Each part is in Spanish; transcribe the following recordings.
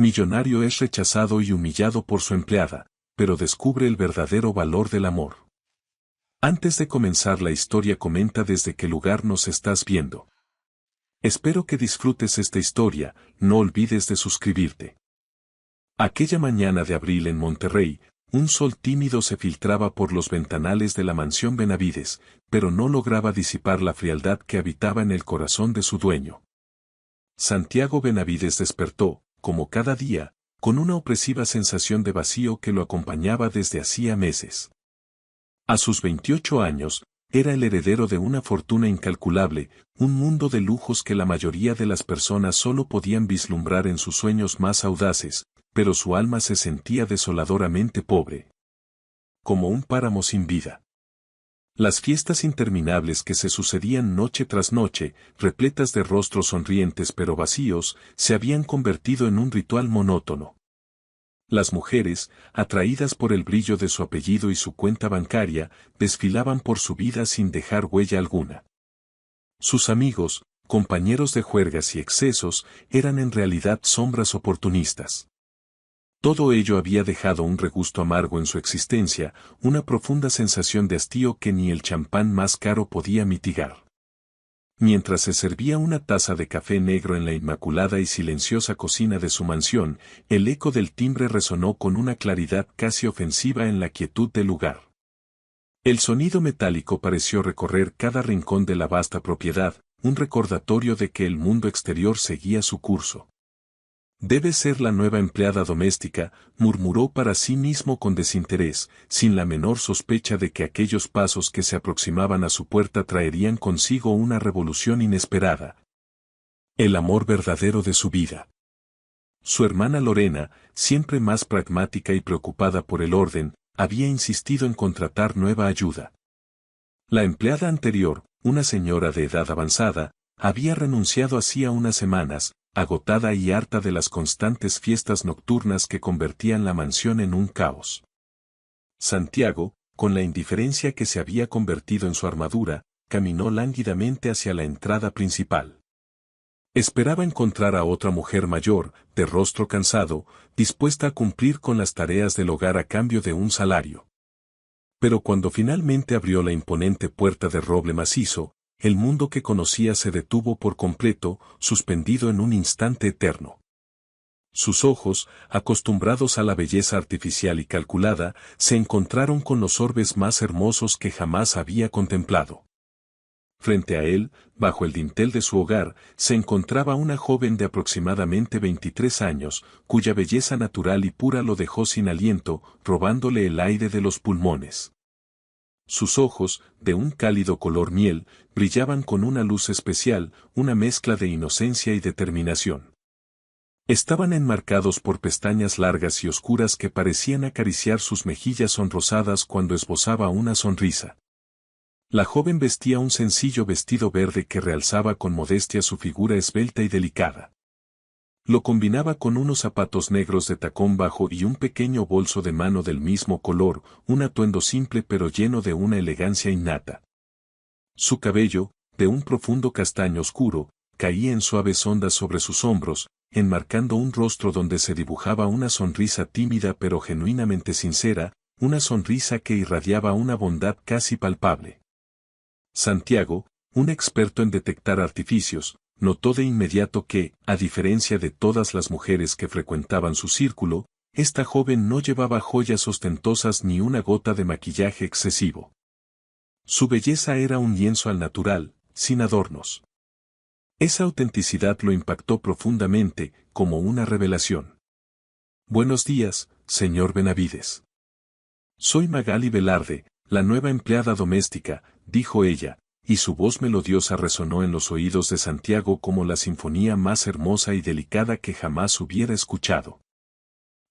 Millonario es rechazado y humillado por su empleada, pero descubre el verdadero valor del amor. Antes de comenzar la historia, comenta desde qué lugar nos estás viendo. Espero que disfrutes esta historia, no olvides de suscribirte. Aquella mañana de abril en Monterrey, un sol tímido se filtraba por los ventanales de la mansión Benavides, pero no lograba disipar la frialdad que habitaba en el corazón de su dueño. Santiago Benavides despertó, como cada día, con una opresiva sensación de vacío que lo acompañaba desde hacía meses. A sus 28 años, era el heredero de una fortuna incalculable, un mundo de lujos que la mayoría de las personas solo podían vislumbrar en sus sueños más audaces, pero su alma se sentía desoladoramente pobre. Como un páramo sin vida. Las fiestas interminables que se sucedían noche tras noche, repletas de rostros sonrientes pero vacíos, se habían convertido en un ritual monótono. Las mujeres, atraídas por el brillo de su apellido y su cuenta bancaria, desfilaban por su vida sin dejar huella alguna. Sus amigos, compañeros de juergas y excesos, eran en realidad sombras oportunistas. Todo ello había dejado un regusto amargo en su existencia, una profunda sensación de hastío que ni el champán más caro podía mitigar. Mientras se servía una taza de café negro en la inmaculada y silenciosa cocina de su mansión, el eco del timbre resonó con una claridad casi ofensiva en la quietud del lugar. El sonido metálico pareció recorrer cada rincón de la vasta propiedad, un recordatorio de que el mundo exterior seguía su curso. Debe ser la nueva empleada doméstica, murmuró para sí mismo con desinterés, sin la menor sospecha de que aquellos pasos que se aproximaban a su puerta traerían consigo una revolución inesperada. El amor verdadero de su vida. Su hermana Lorena, siempre más pragmática y preocupada por el orden, había insistido en contratar nueva ayuda. La empleada anterior, una señora de edad avanzada, había renunciado hacía unas semanas, agotada y harta de las constantes fiestas nocturnas que convertían la mansión en un caos. Santiago, con la indiferencia que se había convertido en su armadura, caminó lánguidamente hacia la entrada principal. Esperaba encontrar a otra mujer mayor, de rostro cansado, dispuesta a cumplir con las tareas del hogar a cambio de un salario. Pero cuando finalmente abrió la imponente puerta de roble macizo, el mundo que conocía se detuvo por completo, suspendido en un instante eterno. Sus ojos, acostumbrados a la belleza artificial y calculada, se encontraron con los orbes más hermosos que jamás había contemplado. Frente a él, bajo el dintel de su hogar, se encontraba una joven de aproximadamente 23 años, cuya belleza natural y pura lo dejó sin aliento, robándole el aire de los pulmones. Sus ojos, de un cálido color miel, brillaban con una luz especial, una mezcla de inocencia y determinación. Estaban enmarcados por pestañas largas y oscuras que parecían acariciar sus mejillas sonrosadas cuando esbozaba una sonrisa. La joven vestía un sencillo vestido verde que realzaba con modestia su figura esbelta y delicada. Lo combinaba con unos zapatos negros de tacón bajo y un pequeño bolso de mano del mismo color, un atuendo simple pero lleno de una elegancia innata. Su cabello, de un profundo castaño oscuro, caía en suaves ondas sobre sus hombros, enmarcando un rostro donde se dibujaba una sonrisa tímida pero genuinamente sincera, una sonrisa que irradiaba una bondad casi palpable. Santiago, un experto en detectar artificios, notó de inmediato que, a diferencia de todas las mujeres que frecuentaban su círculo, esta joven no llevaba joyas ostentosas ni una gota de maquillaje excesivo. Su belleza era un lienzo al natural, sin adornos. Esa autenticidad lo impactó profundamente, como una revelación. Buenos días, señor Benavides. Soy Magali Velarde, la nueva empleada doméstica, dijo ella, y su voz melodiosa resonó en los oídos de Santiago como la sinfonía más hermosa y delicada que jamás hubiera escuchado.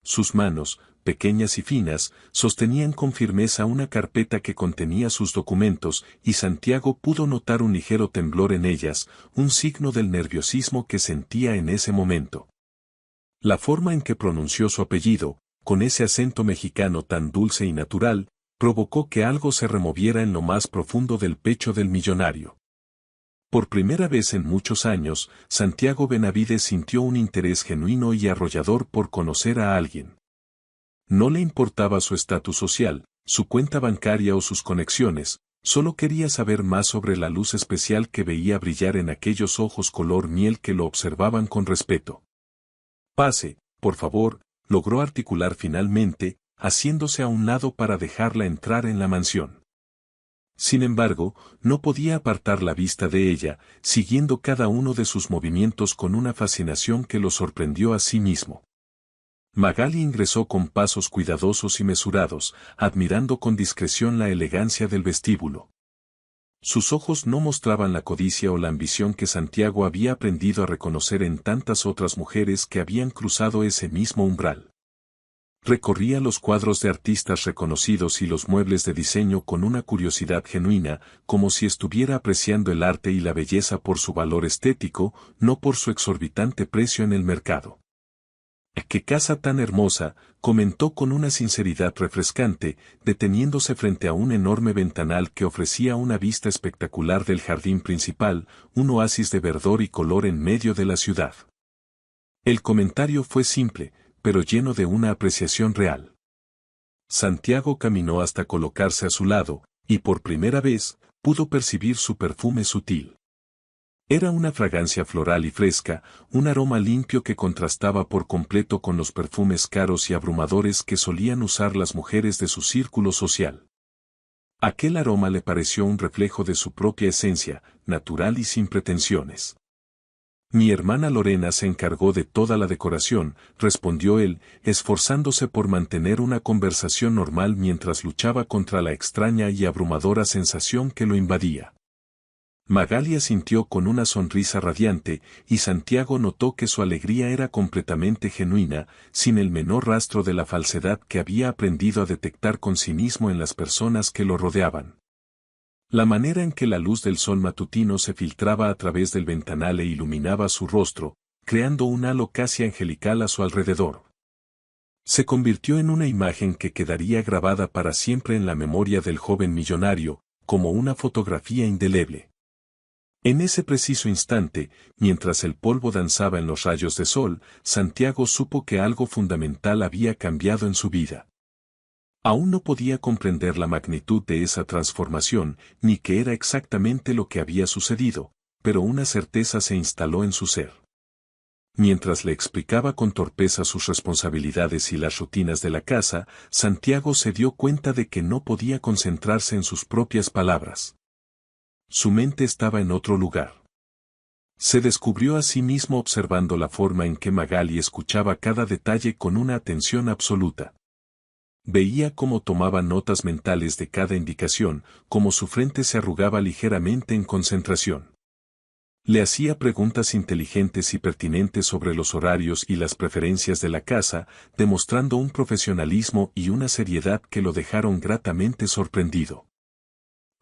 Sus manos, pequeñas y finas, sostenían con firmeza una carpeta que contenía sus documentos, y Santiago pudo notar un ligero temblor en ellas, un signo del nerviosismo que sentía en ese momento. La forma en que pronunció su apellido, con ese acento mexicano tan dulce y natural, provocó que algo se removiera en lo más profundo del pecho del millonario. Por primera vez en muchos años, Santiago Benavides sintió un interés genuino y arrollador por conocer a alguien. No le importaba su estatus social, su cuenta bancaria o sus conexiones, solo quería saber más sobre la luz especial que veía brillar en aquellos ojos color miel que lo observaban con respeto. «Pase, por favor», logró articular finalmente, haciéndose a un lado para dejarla entrar en la mansión. Sin embargo, no podía apartar la vista de ella, siguiendo cada uno de sus movimientos con una fascinación que lo sorprendió a sí mismo. Magali ingresó con pasos cuidadosos y mesurados, admirando con discreción la elegancia del vestíbulo. Sus ojos no mostraban la codicia o la ambición que Santiago había aprendido a reconocer en tantas otras mujeres que habían cruzado ese mismo umbral. Recorría los cuadros de artistas reconocidos y los muebles de diseño con una curiosidad genuina, como si estuviera apreciando el arte y la belleza por su valor estético, no por su exorbitante precio en el mercado. «¡Qué casa tan hermosa!», comentó con una sinceridad refrescante, deteniéndose frente a un enorme ventanal que ofrecía una vista espectacular del jardín principal, un oasis de verdor y color en medio de la ciudad. El comentario fue simple, pero lleno de una apreciación real. Santiago caminó hasta colocarse a su lado, y por primera vez, pudo percibir su perfume sutil. Era una fragancia floral y fresca, un aroma limpio que contrastaba por completo con los perfumes caros y abrumadores que solían usar las mujeres de su círculo social. Aquel aroma le pareció un reflejo de su propia esencia, natural y sin pretensiones. «Mi hermana Lorena se encargó de toda la decoración», respondió él, esforzándose por mantener una conversación normal mientras luchaba contra la extraña y abrumadora sensación que lo invadía. Magali asintió con una sonrisa radiante, y Santiago notó que su alegría era completamente genuina, sin el menor rastro de la falsedad que había aprendido a detectar con cinismo en las personas que lo rodeaban. La manera en que la luz del sol matutino se filtraba a través del ventanal e iluminaba su rostro, creando un halo casi angelical a su alrededor, se convirtió en una imagen que quedaría grabada para siempre en la memoria del joven millonario, como una fotografía indeleble. En ese preciso instante, mientras el polvo danzaba en los rayos de sol, Santiago supo que algo fundamental había cambiado en su vida. Aún no podía comprender la magnitud de esa transformación, ni qué era exactamente lo que había sucedido, pero una certeza se instaló en su ser. Mientras le explicaba con torpeza sus responsabilidades y las rutinas de la casa, Santiago se dio cuenta de que no podía concentrarse en sus propias palabras. Su mente estaba en otro lugar. Se descubrió a sí mismo observando la forma en que Magali escuchaba cada detalle con una atención absoluta. Veía cómo tomaba notas mentales de cada indicación, cómo su frente se arrugaba ligeramente en concentración. Le hacía preguntas inteligentes y pertinentes sobre los horarios y las preferencias de la casa, demostrando un profesionalismo y una seriedad que lo dejaron gratamente sorprendido.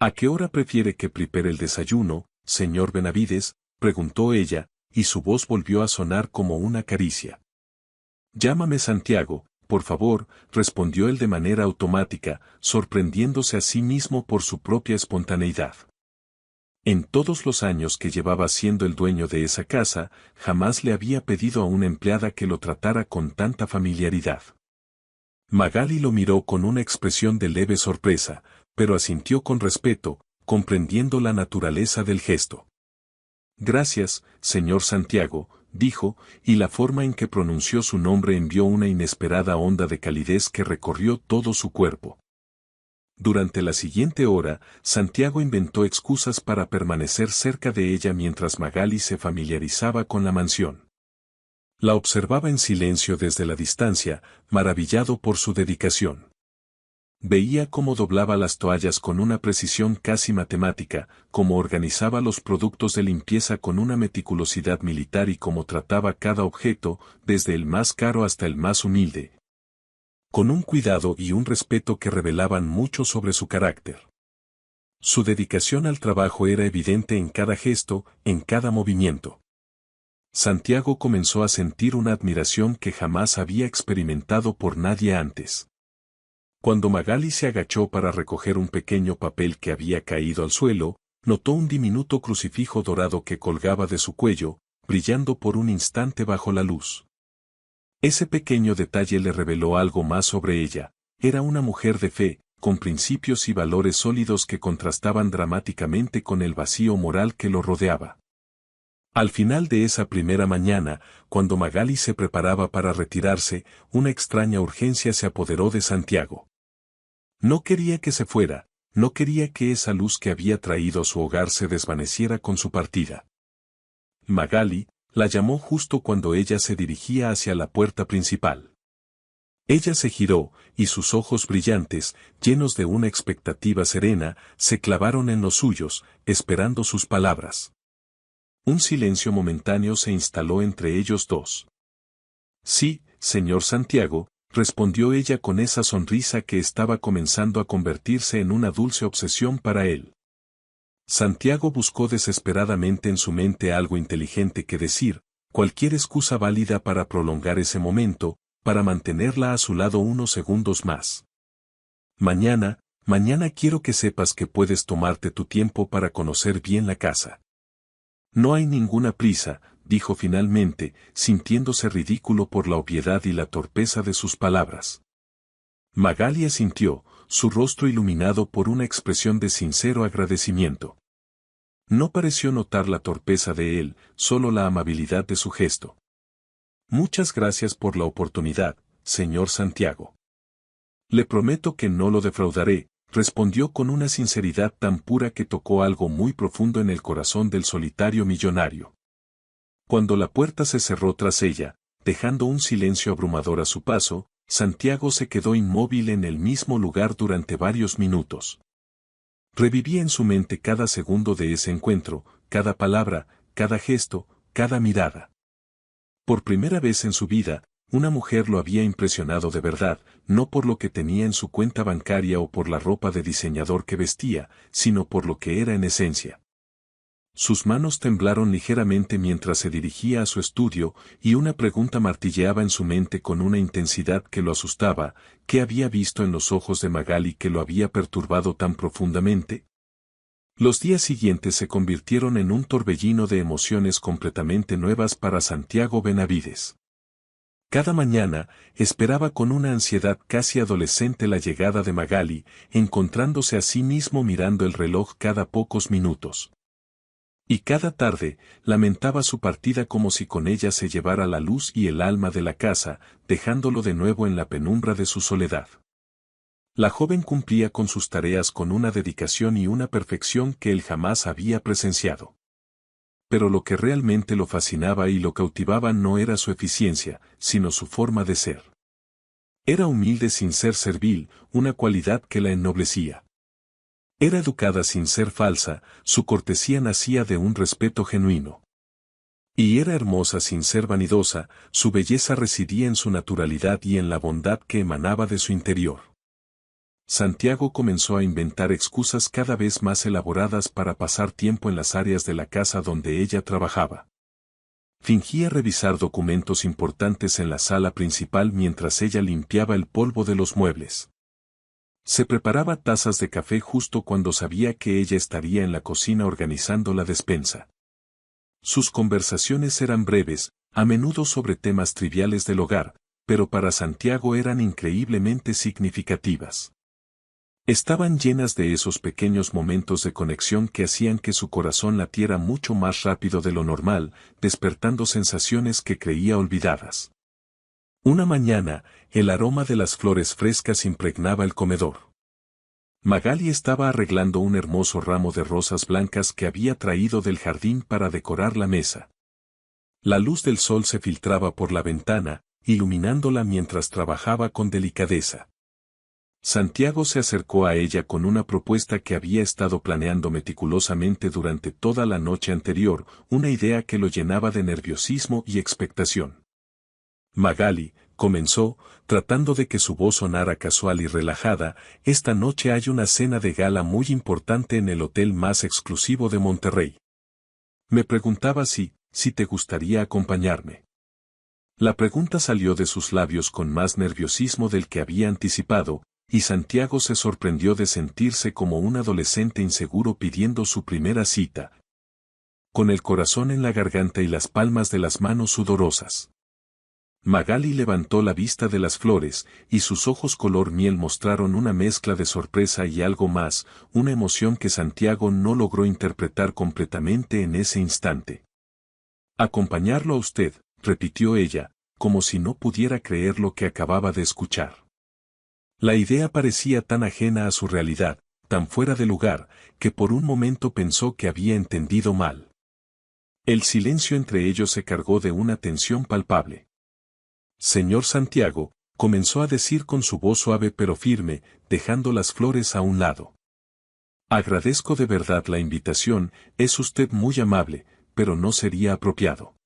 «¿A qué hora prefiere que prepare el desayuno, señor Benavides?», preguntó ella, y su voz volvió a sonar como una caricia. «Llámame Santiago, por favor», respondió él de manera automática, sorprendiéndose a sí mismo por su propia espontaneidad. En todos los años que llevaba siendo el dueño de esa casa, jamás le había pedido a una empleada que lo tratara con tanta familiaridad. Magali lo miró con una expresión de leve sorpresa, pero asintió con respeto, comprendiendo la naturaleza del gesto. «Gracias, señor Santiago», dijo, y la forma en que pronunció su nombre envió una inesperada onda de calidez que recorrió todo su cuerpo. Durante la siguiente hora, Santiago inventó excusas para permanecer cerca de ella mientras Magali se familiarizaba con la mansión. La observaba en silencio desde la distancia, maravillado por su dedicación. Veía cómo doblaba las toallas con una precisión casi matemática, cómo organizaba los productos de limpieza con una meticulosidad militar y cómo trataba cada objeto, desde el más caro hasta el más humilde, con un cuidado y un respeto que revelaban mucho sobre su carácter. Su dedicación al trabajo era evidente en cada gesto, en cada movimiento. Santiago comenzó a sentir una admiración que jamás había experimentado por nadie antes. Cuando Magali se agachó para recoger un pequeño papel que había caído al suelo, notó un diminuto crucifijo dorado que colgaba de su cuello, brillando por un instante bajo la luz. Ese pequeño detalle le reveló algo más sobre ella. Era una mujer de fe, con principios y valores sólidos que contrastaban dramáticamente con el vacío moral que lo rodeaba. Al final de esa primera mañana, cuando Magali se preparaba para retirarse, una extraña urgencia se apoderó de Santiago. No quería que se fuera, no quería que esa luz que había traído a su hogar se desvaneciera con su partida. Magali la llamó justo cuando ella se dirigía hacia la puerta principal. Ella se giró, y sus ojos brillantes, llenos de una expectativa serena, se clavaron en los suyos, esperando sus palabras. Un silencio momentáneo se instaló entre ellos dos. Sí, señor Santiago, respondió ella con esa sonrisa que estaba comenzando a convertirse en una dulce obsesión para él. Santiago buscó desesperadamente en su mente algo inteligente que decir, cualquier excusa válida para prolongar ese momento, para mantenerla a su lado unos segundos más. Mañana quiero que sepas que puedes tomarte tu tiempo para conocer bien la casa. No hay ninguna prisa, dijo finalmente, sintiéndose ridículo por la obviedad y la torpeza de sus palabras. Magali asintió, su rostro iluminado por una expresión de sincero agradecimiento. No pareció notar la torpeza de él, solo la amabilidad de su gesto. Muchas gracias por la oportunidad, señor Santiago. Le prometo que no lo defraudaré, respondió con una sinceridad tan pura que tocó algo muy profundo en el corazón del solitario millonario. Cuando la puerta se cerró tras ella, dejando un silencio abrumador a su paso, Santiago se quedó inmóvil en el mismo lugar durante varios minutos. Revivía en su mente cada segundo de ese encuentro, cada palabra, cada gesto, cada mirada. Por primera vez en su vida, una mujer lo había impresionado de verdad, no por lo que tenía en su cuenta bancaria o por la ropa de diseñador que vestía, sino por lo que era en esencia. Sus manos temblaron ligeramente mientras se dirigía a su estudio, y una pregunta martilleaba en su mente con una intensidad que lo asustaba. ¿Qué había visto en los ojos de Magali que lo había perturbado tan profundamente? Los días siguientes se convirtieron en un torbellino de emociones completamente nuevas para Santiago Benavides. Cada mañana, esperaba con una ansiedad casi adolescente la llegada de Magali, encontrándose a sí mismo mirando el reloj cada pocos minutos. Y cada tarde, lamentaba su partida como si con ella se llevara la luz y el alma de la casa, dejándolo de nuevo en la penumbra de su soledad. La joven cumplía con sus tareas con una dedicación y una perfección que él jamás había presenciado. Pero lo que realmente lo fascinaba y lo cautivaba no era su eficiencia, sino su forma de ser. Era humilde sin ser servil, una cualidad que la ennoblecía. Era educada sin ser falsa, su cortesía nacía de un respeto genuino. Y era hermosa sin ser vanidosa, su belleza residía en su naturalidad y en la bondad que emanaba de su interior. Santiago comenzó a inventar excusas cada vez más elaboradas para pasar tiempo en las áreas de la casa donde ella trabajaba. Fingía revisar documentos importantes en la sala principal mientras ella limpiaba el polvo de los muebles. Se preparaba tazas de café justo cuando sabía que ella estaría en la cocina organizando la despensa. Sus conversaciones eran breves, a menudo sobre temas triviales del hogar, pero para Santiago eran increíblemente significativas. Estaban llenas de esos pequeños momentos de conexión que hacían que su corazón latiera mucho más rápido de lo normal, despertando sensaciones que creía olvidadas. Una mañana, el aroma de las flores frescas impregnaba el comedor. Magali estaba arreglando un hermoso ramo de rosas blancas que había traído del jardín para decorar la mesa. La luz del sol se filtraba por la ventana, iluminándola mientras trabajaba con delicadeza. Santiago se acercó a ella con una propuesta que había estado planeando meticulosamente durante toda la noche anterior, una idea que lo llenaba de nerviosismo y expectación. Magali, comenzó, tratando de que su voz sonara casual y relajada, esta noche hay una cena de gala muy importante en el hotel más exclusivo de Monterrey. Me preguntaba si te gustaría acompañarme. La pregunta salió de sus labios con más nerviosismo del que había anticipado, y Santiago se sorprendió de sentirse como un adolescente inseguro pidiendo su primera cita, con el corazón en la garganta y las palmas de las manos sudorosas. Magali levantó la vista de las flores, y sus ojos color miel mostraron una mezcla de sorpresa y algo más, una emoción que Santiago no logró interpretar completamente en ese instante. «Acompañarlo a usted», repitió ella, como si no pudiera creer lo que acababa de escuchar. La idea parecía tan ajena a su realidad, tan fuera de lugar, que por un momento pensó que había entendido mal. El silencio entre ellos se cargó de una tensión palpable. «Señor Santiago», comenzó a decir con su voz suave pero firme, dejando las flores a un lado. «Agradezco de verdad la invitación, es usted muy amable, pero no sería apropiado.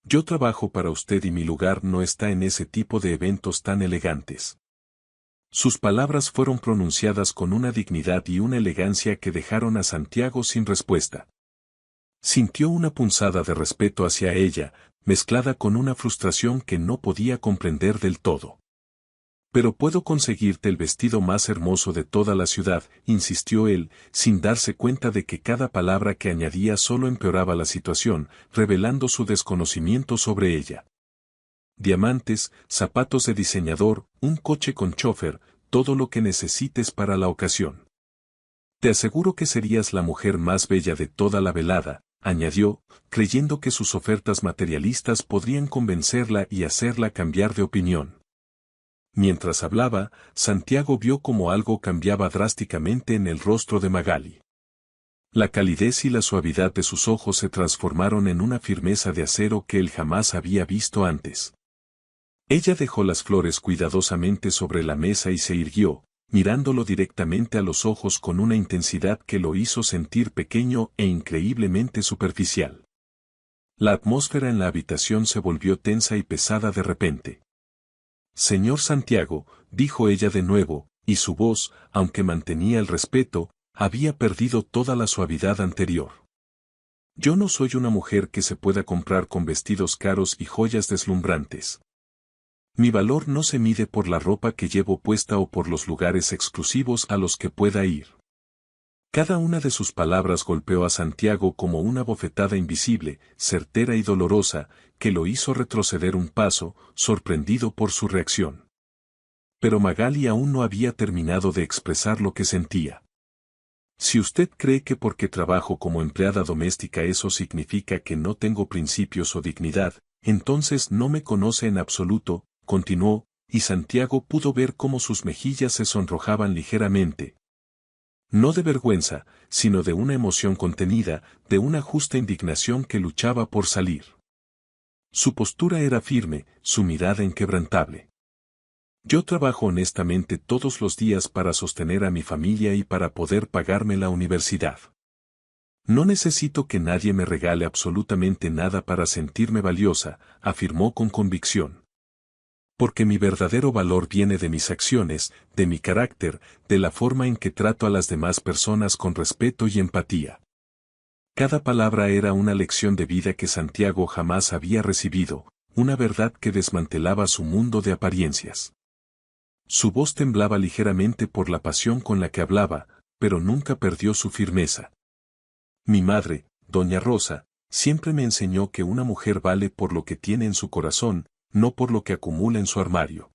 Yo trabajo para usted y mi lugar no está en ese tipo de eventos tan elegantes». Sus palabras fueron pronunciadas con una dignidad y una elegancia que dejaron a Santiago sin respuesta. Sintió una punzada de respeto hacia ella, mezclada con una frustración que no podía comprender del todo. «Pero puedo conseguirte el vestido más hermoso de toda la ciudad», insistió él, sin darse cuenta de que cada palabra que añadía solo empeoraba la situación, revelando su desconocimiento sobre ella. «Diamantes, zapatos de diseñador, un coche con chofer, todo lo que necesites para la ocasión. Te aseguro que serías la mujer más bella de toda la velada», añadió, creyendo que sus ofertas materialistas podrían convencerla y hacerla cambiar de opinión. Mientras hablaba, Santiago vio cómo algo cambiaba drásticamente en el rostro de Magali. La calidez y la suavidad de sus ojos se transformaron en una firmeza de acero que él jamás había visto antes. Ella dejó las flores cuidadosamente sobre la mesa y se irguió, mirándolo directamente a los ojos con una intensidad que lo hizo sentir pequeño e increíblemente superficial. La atmósfera en la habitación se volvió tensa y pesada de repente. «Señor Santiago», dijo ella de nuevo, y su voz, aunque mantenía el respeto, había perdido toda la suavidad anterior. «Yo no soy una mujer que se pueda comprar con vestidos caros y joyas deslumbrantes. Mi valor no se mide por la ropa que llevo puesta o por los lugares exclusivos a los que pueda ir». Cada una de sus palabras golpeó a Santiago como una bofetada invisible, certera y dolorosa, que lo hizo retroceder un paso, sorprendido por su reacción. Pero Magali aún no había terminado de expresar lo que sentía. «Si usted cree que porque trabajo como empleada doméstica eso significa que no tengo principios o dignidad, entonces no me conoce en absoluto», continuó, y Santiago pudo ver cómo sus mejillas se sonrojaban ligeramente. No de vergüenza, sino de una emoción contenida, de una justa indignación que luchaba por salir. Su postura era firme, su mirada inquebrantable. «Yo trabajo honestamente todos los días para sostener a mi familia y para poder pagarme la universidad. No necesito que nadie me regale absolutamente nada para sentirme valiosa», afirmó con convicción. «Porque mi verdadero valor viene de mis acciones, de mi carácter, de la forma en que trato a las demás personas con respeto y empatía». Cada palabra era una lección de vida que Santiago jamás había recibido, una verdad que desmantelaba su mundo de apariencias. Su voz temblaba ligeramente por la pasión con la que hablaba, pero nunca perdió su firmeza. «Mi madre, doña Rosa, siempre me enseñó que una mujer vale por lo que tiene en su corazón, no por lo que acumula en su armario.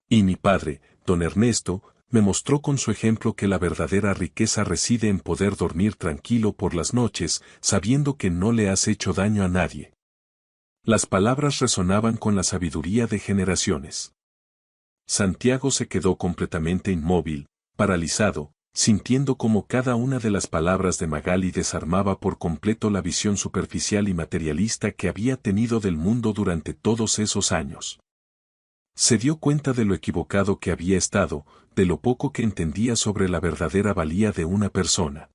Y mi padre, don Ernesto, me mostró con su ejemplo que la verdadera riqueza reside en poder dormir tranquilo por las noches, sabiendo que no le has hecho daño a nadie». Las palabras resonaban con la sabiduría de generaciones. Santiago se quedó completamente inmóvil, paralizado, sintiendo cómo cada una de las palabras de Magali desarmaba por completo la visión superficial y materialista que había tenido del mundo durante todos esos años. Se dio cuenta de lo equivocado que había estado, de lo poco que entendía sobre la verdadera valía de una persona.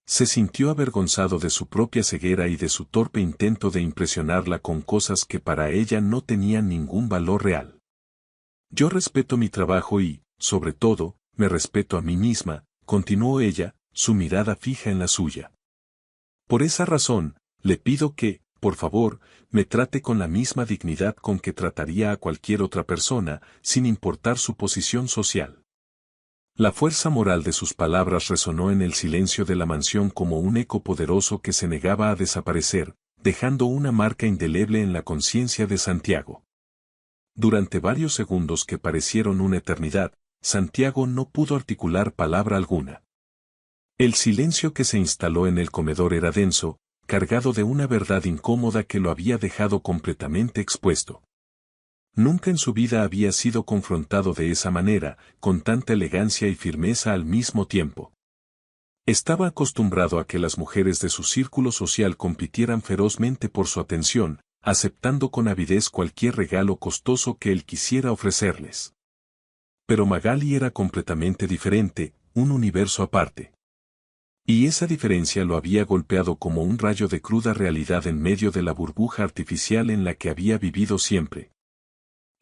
Se sintió avergonzado de su propia ceguera y de su torpe intento de impresionarla con cosas que para ella no tenían ningún valor real. «Yo respeto mi trabajo y, sobre todo, me respeto a mí misma», continuó ella, su mirada fija en la suya. «Por esa razón, le pido que, por favor, me trate con la misma dignidad con que trataría a cualquier otra persona, sin importar su posición social. La fuerza moral de sus palabras resonó en el silencio de la mansión como un eco poderoso que se negaba a desaparecer, dejando una marca indeleble en la conciencia de Santiago. Durante varios segundos que parecieron una eternidad, Santiago no pudo articular palabra alguna. El silencio que se instaló en el comedor era denso, cargado de una verdad incómoda que lo había dejado completamente expuesto. Nunca en su vida había sido confrontado de esa manera, con tanta elegancia y firmeza al mismo tiempo. Estaba acostumbrado a que las mujeres de su círculo social compitieran ferozmente por su atención, aceptando con avidez cualquier regalo costoso que él quisiera ofrecerles. Pero Magali era completamente diferente, un universo aparte. Y esa diferencia lo había golpeado como un rayo de cruda realidad en medio de la burbuja artificial en la que había vivido siempre.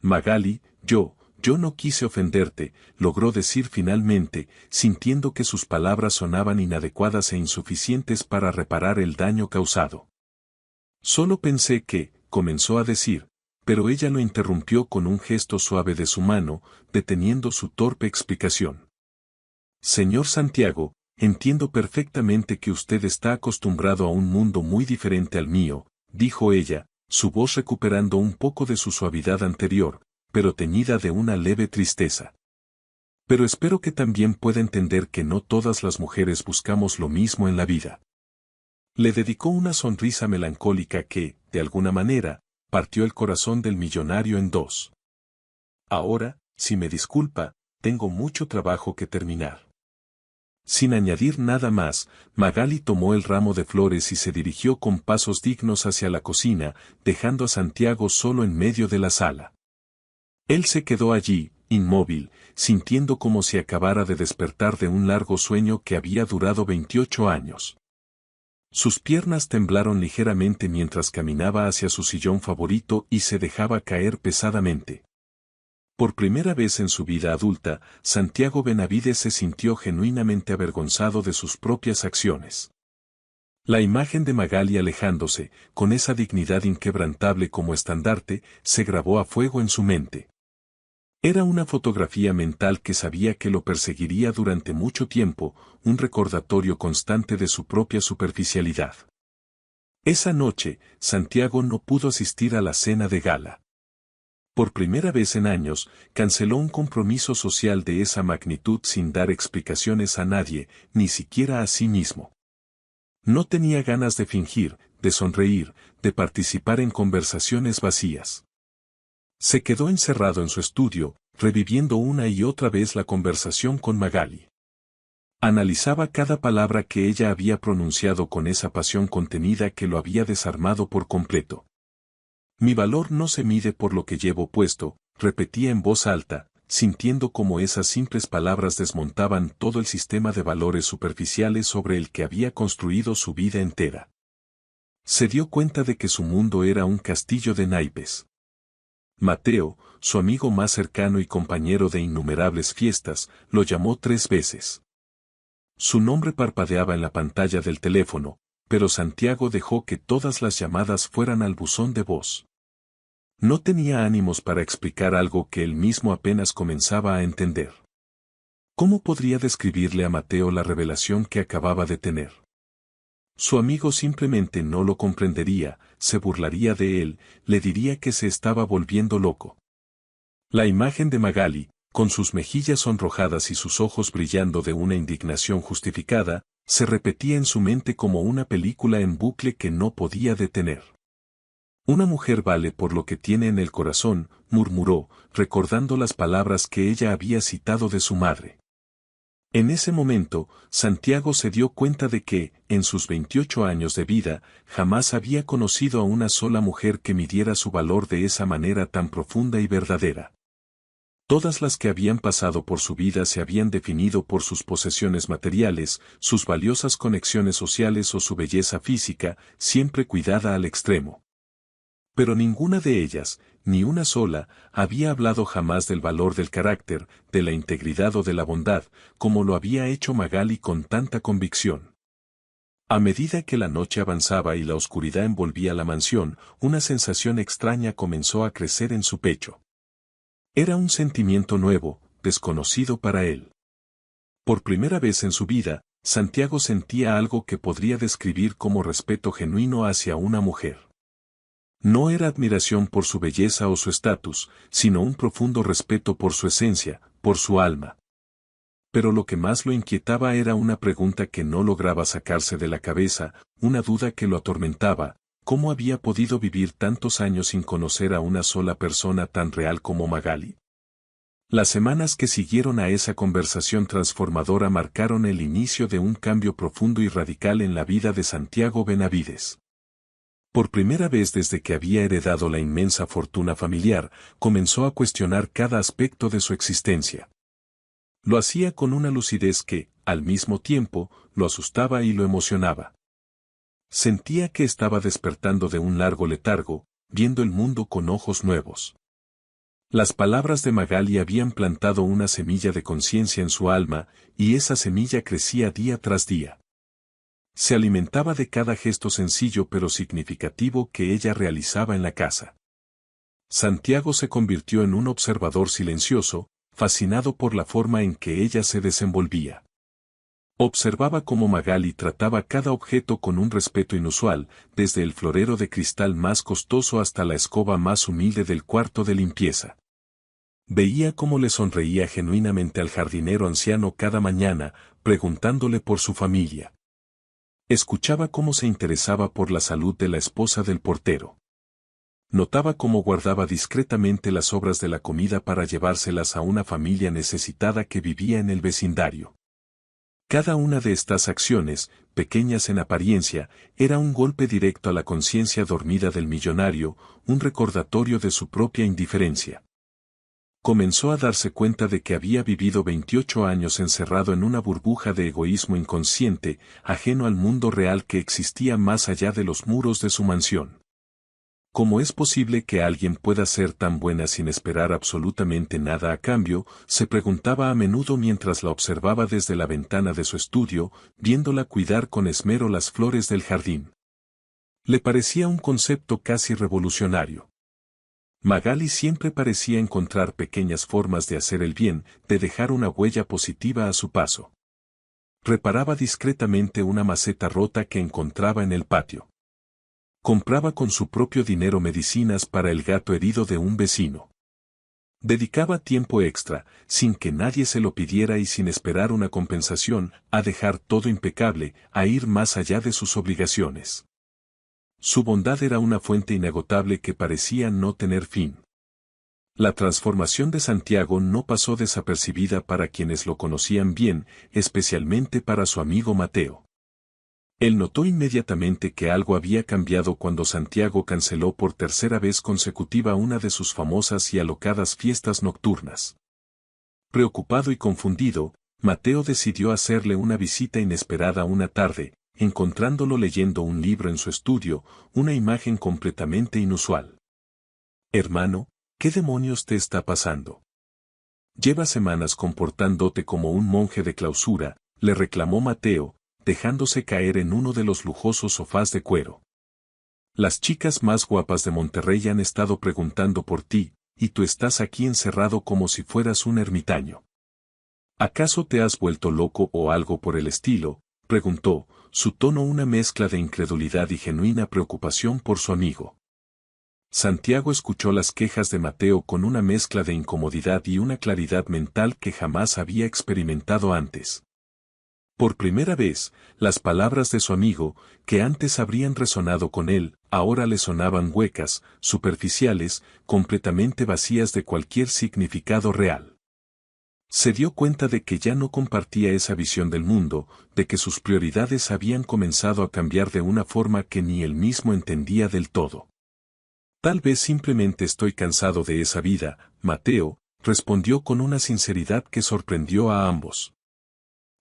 Magali, yo no quise ofenderte, logró decir finalmente, sintiendo que sus palabras sonaban inadecuadas e insuficientes para reparar el daño causado. Solo pensé que, comenzó a decir, pero ella lo interrumpió con un gesto suave de su mano, deteniendo su torpe explicación. Señor Santiago, entiendo perfectamente que usted está acostumbrado a un mundo muy diferente al mío, dijo ella, su voz recuperando un poco de su suavidad anterior, pero teñida de una leve tristeza. Pero espero que también pueda entender que no todas las mujeres buscamos lo mismo en la vida. Le dedicó una sonrisa melancólica que, de alguna manera, partió el corazón del millonario en dos. Ahora, si me disculpa, tengo mucho trabajo que terminar. Sin añadir nada más, Magali tomó el ramo de flores y se dirigió con pasos dignos hacia la cocina, dejando a Santiago solo en medio de la sala. Él se quedó allí, inmóvil, sintiendo como si acabara de despertar de un largo sueño que había durado 28 años. Sus piernas temblaron ligeramente mientras caminaba hacia su sillón favorito y se dejaba caer pesadamente. Por primera vez en su vida adulta, Santiago Benavides se sintió genuinamente avergonzado de sus propias acciones. La imagen de Magali alejándose, con esa dignidad inquebrantable como estandarte, se grabó a fuego en su mente. Era una fotografía mental que sabía que lo perseguiría durante mucho tiempo, un recordatorio constante de su propia superficialidad. Esa noche, Santiago no pudo asistir a la cena de gala. Por primera vez en años, canceló un compromiso social de esa magnitud sin dar explicaciones a nadie, ni siquiera a sí mismo. No tenía ganas de fingir, de sonreír, de participar en conversaciones vacías. Se quedó encerrado en su estudio, reviviendo una y otra vez la conversación con Magali. Analizaba cada palabra que ella había pronunciado con esa pasión contenida que lo había desarmado por completo. Mi valor no se mide por lo que llevo puesto, repetía en voz alta, sintiendo como esas simples palabras desmontaban todo el sistema de valores superficiales sobre el que había construido su vida entera. Se dio cuenta de que su mundo era un castillo de naipes. Mateo, su amigo más cercano y compañero de innumerables fiestas, lo llamó 3 veces. Su nombre parpadeaba en la pantalla del teléfono, pero Santiago dejó que todas las llamadas fueran al buzón de voz. No tenía ánimos para explicar algo que él mismo apenas comenzaba a entender. ¿Cómo podría describirle a Mateo la revelación que acababa de tener? Su amigo simplemente no lo comprendería, se burlaría de él, le diría que se estaba volviendo loco. La imagen de Magali, con sus mejillas sonrojadas y sus ojos brillando de una indignación justificada, se repetía en su mente como una película en bucle que no podía detener. Una mujer vale por lo que tiene en el corazón, murmuró, recordando las palabras que ella había citado de su madre. En ese momento, Santiago se dio cuenta de que, en sus 28 años de vida, jamás había conocido a una sola mujer que midiera su valor de esa manera tan profunda y verdadera. Todas las que habían pasado por su vida se habían definido por sus posesiones materiales, sus valiosas conexiones sociales o su belleza física, siempre cuidada al extremo. Pero ninguna de ellas, ni una sola, había hablado jamás del valor del carácter, de la integridad o de la bondad, como lo había hecho Magali con tanta convicción. A medida que la noche avanzaba y la oscuridad envolvía la mansión, una sensación extraña comenzó a crecer en su pecho. Era un sentimiento nuevo, desconocido para él. Por primera vez en su vida, Santiago sentía algo que podría describir como respeto genuino hacia una mujer. No era admiración por su belleza o su estatus, sino un profundo respeto por su esencia, por su alma. Pero lo que más lo inquietaba era una pregunta que no lograba sacarse de la cabeza, una duda que lo atormentaba: ¿cómo había podido vivir tantos años sin conocer a una sola persona tan real como Magali? Las semanas que siguieron a esa conversación transformadora marcaron el inicio de un cambio profundo y radical en la vida de Santiago Benavides. Por primera vez desde que había heredado la inmensa fortuna familiar, comenzó a cuestionar cada aspecto de su existencia. Lo hacía con una lucidez que, al mismo tiempo, lo asustaba y lo emocionaba. Sentía que estaba despertando de un largo letargo, viendo el mundo con ojos nuevos. Las palabras de Magali habían plantado una semilla de conciencia en su alma, y esa semilla crecía día tras día. Se alimentaba de cada gesto sencillo pero significativo que ella realizaba en la casa. Santiago se convirtió en un observador silencioso, fascinado por la forma en que ella se desenvolvía. Observaba cómo Magali trataba cada objeto con un respeto inusual, desde el florero de cristal más costoso hasta la escoba más humilde del cuarto de limpieza. Veía cómo le sonreía genuinamente al jardinero anciano cada mañana, preguntándole por su familia. Escuchaba cómo se interesaba por la salud de la esposa del portero. Notaba cómo guardaba discretamente las sobras de la comida para llevárselas a una familia necesitada que vivía en el vecindario. Cada una de estas acciones, pequeñas en apariencia, era un golpe directo a la conciencia dormida del millonario, un recordatorio de su propia indiferencia. Comenzó a darse cuenta de que había vivido 28 años encerrado en una burbuja de egoísmo inconsciente, ajeno al mundo real que existía más allá de los muros de su mansión. ¿Cómo es posible que alguien pueda ser tan buena sin esperar absolutamente nada a cambio?, se preguntaba a menudo mientras la observaba desde la ventana de su estudio, viéndola cuidar con esmero las flores del jardín. Le parecía un concepto casi revolucionario. Magali siempre parecía encontrar pequeñas formas de hacer el bien, de dejar una huella positiva a su paso. Reparaba discretamente una maceta rota que encontraba en el patio. Compraba con su propio dinero medicinas para el gato herido de un vecino. Dedicaba tiempo extra, sin que nadie se lo pidiera y sin esperar una compensación, a dejar todo impecable, a ir más allá de sus obligaciones. Su bondad era una fuente inagotable que parecía no tener fin. La transformación de Santiago no pasó desapercibida para quienes lo conocían bien, especialmente para su amigo Mateo. Él notó inmediatamente que algo había cambiado cuando Santiago canceló por tercera vez consecutiva una de sus famosas y alocadas fiestas nocturnas. Preocupado y confundido, Mateo decidió hacerle una visita inesperada una tarde, encontrándolo leyendo un libro en su estudio, una imagen completamente inusual. «Hermano, ¿qué demonios te está pasando? Llevas semanas comportándote como un monje de clausura», le reclamó Mateo, dejándose caer en uno de los lujosos sofás de cuero. «Las chicas más guapas de Monterrey han estado preguntando por ti, y tú estás aquí encerrado como si fueras un ermitaño. ¿Acaso te has vuelto loco o algo por el estilo?», preguntó, su tono una mezcla de incredulidad y genuina preocupación por su amigo. Santiago escuchó las quejas de Mateo con una mezcla de incomodidad y una claridad mental que jamás había experimentado antes. Por primera vez, las palabras de su amigo, que antes habrían resonado con él, ahora le sonaban huecas, superficiales, completamente vacías de cualquier significado real. Se dio cuenta de que ya no compartía esa visión del mundo, de que sus prioridades habían comenzado a cambiar de una forma que ni él mismo entendía del todo. «Tal vez simplemente estoy cansado de esa vida», Mateo respondió con una sinceridad que sorprendió a ambos.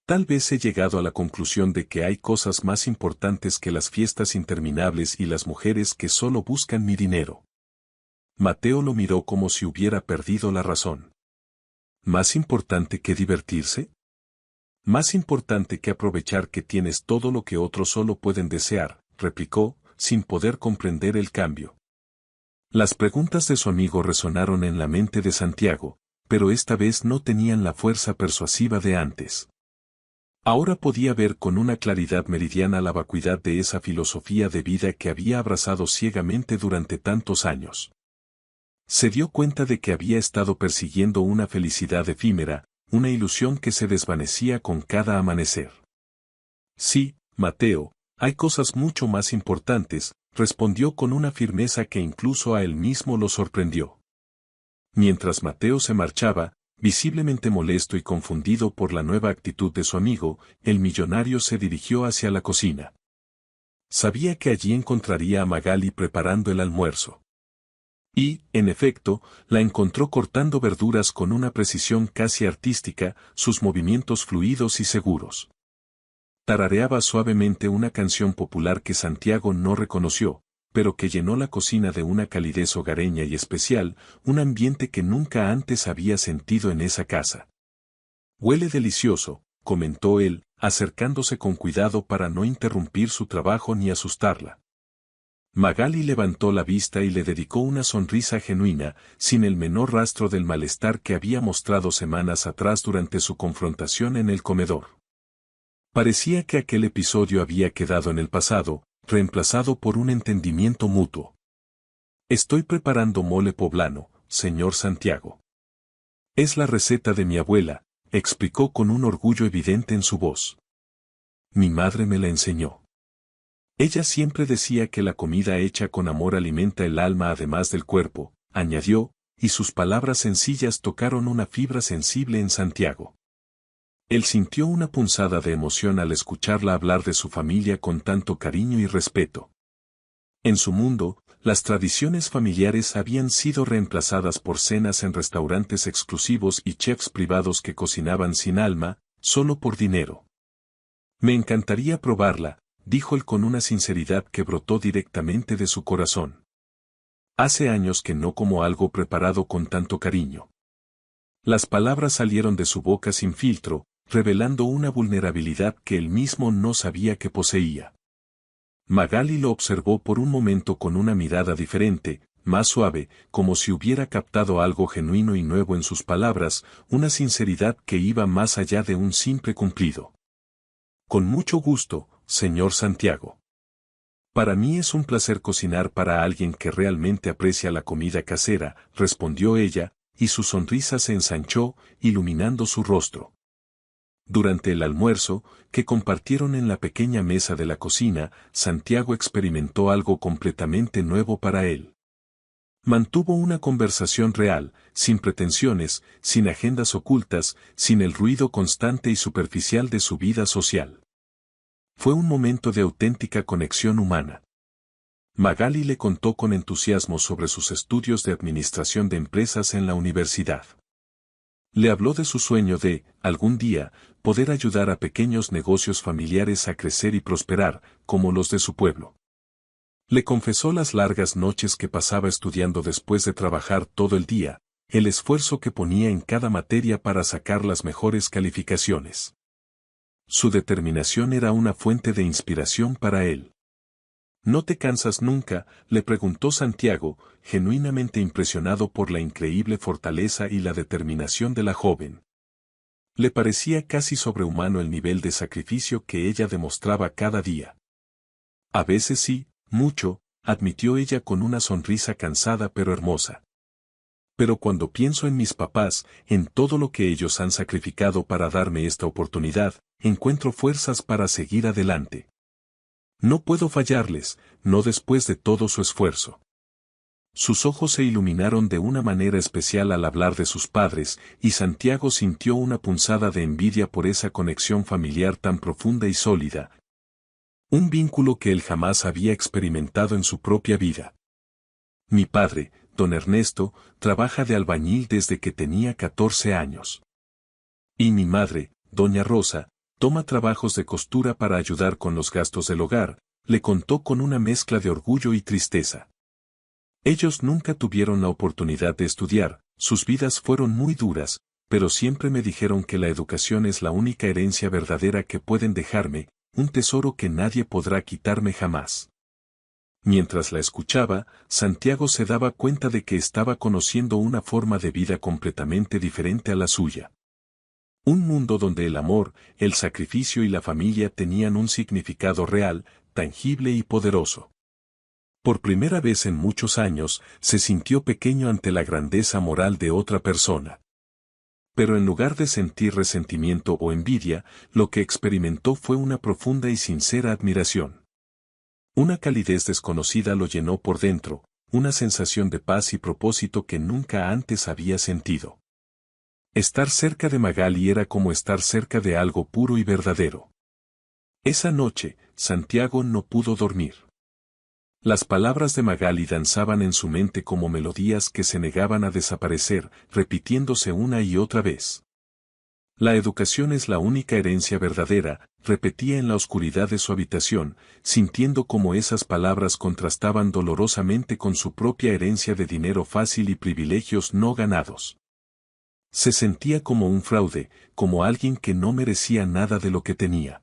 «Tal vez he llegado a la conclusión de que hay cosas más importantes que las fiestas interminables y las mujeres que solo buscan mi dinero». Mateo lo miró como si hubiera perdido la razón. «¿Más importante que divertirse?». Más importante que aprovechar que tienes todo lo que otros solo pueden desear, replicó, sin poder comprender el cambio. Las preguntas de su amigo resonaron en la mente de Santiago, pero esta vez no tenían la fuerza persuasiva de antes. Ahora podía ver con una claridad meridiana la vacuidad de esa filosofía de vida que había abrazado ciegamente durante tantos años. Se dio cuenta de que había estado persiguiendo una felicidad efímera, una ilusión que se desvanecía con cada amanecer. Sí, Mateo, hay cosas mucho más importantes, respondió con una firmeza que incluso a él mismo lo sorprendió. Mientras Mateo se marchaba, visiblemente molesto y confundido por la nueva actitud de su amigo, el millonario se dirigió hacia la cocina. Sabía que allí encontraría a Magali preparando el almuerzo. Y, en efecto, la encontró cortando verduras con una precisión casi artística, sus movimientos fluidos y seguros. Tarareaba suavemente una canción popular que Santiago no reconoció, pero que llenó la cocina de una calidez hogareña y especial, un ambiente que nunca antes había sentido en esa casa. «Huele delicioso», comentó él, acercándose con cuidado para no interrumpir su trabajo ni asustarla. Magali levantó la vista y le dedicó una sonrisa genuina, sin el menor rastro del malestar que había mostrado semanas atrás durante su confrontación en el comedor. Parecía que aquel episodio había quedado en el pasado, reemplazado por un entendimiento mutuo. «Estoy preparando mole poblano, señor Santiago. Es la receta de mi abuela», explicó con un orgullo evidente en su voz. «Mi madre me la enseñó. Ella siempre decía que la comida hecha con amor alimenta el alma además del cuerpo», añadió, y sus palabras sencillas tocaron una fibra sensible en Santiago. Él sintió una punzada de emoción al escucharla hablar de su familia con tanto cariño y respeto. En su mundo, las tradiciones familiares habían sido reemplazadas por cenas en restaurantes exclusivos y chefs privados que cocinaban sin alma, solo por dinero. «Me encantaría probarla», dijo él con una sinceridad que brotó directamente de su corazón. «Hace años que no como algo preparado con tanto cariño». Las palabras salieron de su boca sin filtro, revelando una vulnerabilidad que él mismo no sabía que poseía. Magali lo observó por un momento con una mirada diferente, más suave, como si hubiera captado algo genuino y nuevo en sus palabras, una sinceridad que iba más allá de un simple cumplido. «Con mucho gusto, señor Santiago. Para mí es un placer cocinar para alguien que realmente aprecia la comida casera», respondió ella, y su sonrisa se ensanchó, iluminando su rostro. Durante el almuerzo, que compartieron en la pequeña mesa de la cocina, Santiago experimentó algo completamente nuevo para él. Mantuvo una conversación real, sin pretensiones, sin agendas ocultas, sin el ruido constante y superficial de su vida social. Fue un momento de auténtica conexión humana. Magali le contó con entusiasmo sobre sus estudios de administración de empresas en la universidad. Le habló de su sueño de, algún día, poder ayudar a pequeños negocios familiares a crecer y prosperar, como los de su pueblo. Le confesó las largas noches que pasaba estudiando después de trabajar todo el día, el esfuerzo que ponía en cada materia para sacar las mejores calificaciones. Su determinación era una fuente de inspiración para él. «¿No te cansas nunca?», le preguntó Santiago, genuinamente impresionado por la increíble fortaleza y la determinación de la joven. Le parecía casi sobrehumano el nivel de sacrificio que ella demostraba cada día. «A veces sí, mucho», admitió ella con una sonrisa cansada pero hermosa. «Pero cuando pienso en mis papás, en todo lo que ellos han sacrificado para darme esta oportunidad, encuentro fuerzas para seguir adelante. No puedo fallarles, no después de todo su esfuerzo». Sus ojos se iluminaron de una manera especial al hablar de sus padres, y Santiago sintió una punzada de envidia por esa conexión familiar tan profunda y sólida. Un vínculo que él jamás había experimentado en su propia vida. «Mi padre, don Ernesto, trabaja de albañil desde que tenía 14 años. Y mi madre, doña Rosa, toma trabajos de costura para ayudar con los gastos del hogar», le contó con una mezcla de orgullo y tristeza. Ellos nunca tuvieron la oportunidad de estudiar, sus vidas fueron muy duras, pero siempre me dijeron que la educación es la única herencia verdadera que pueden dejarme, un tesoro que nadie podrá quitarme jamás. Mientras la escuchaba, Santiago se daba cuenta de que estaba conociendo una forma de vida completamente diferente a la suya. Un mundo donde el amor, el sacrificio y la familia tenían un significado real, tangible y poderoso. Por primera vez en muchos años, se sintió pequeño ante la grandeza moral de otra persona. Pero en lugar de sentir resentimiento o envidia, lo que experimentó fue una profunda y sincera admiración. Una calidez desconocida lo llenó por dentro, una sensación de paz y propósito que nunca antes había sentido. Estar cerca de Magali era como estar cerca de algo puro y verdadero. Esa noche, Santiago no pudo dormir. Las palabras de Magali danzaban en su mente como melodías que se negaban a desaparecer, repitiéndose una y otra vez. La educación es la única herencia verdadera, repetía en la oscuridad de su habitación, sintiendo cómo esas palabras contrastaban dolorosamente con su propia herencia de dinero fácil y privilegios no ganados. Se sentía como un fraude, como alguien que no merecía nada de lo que tenía.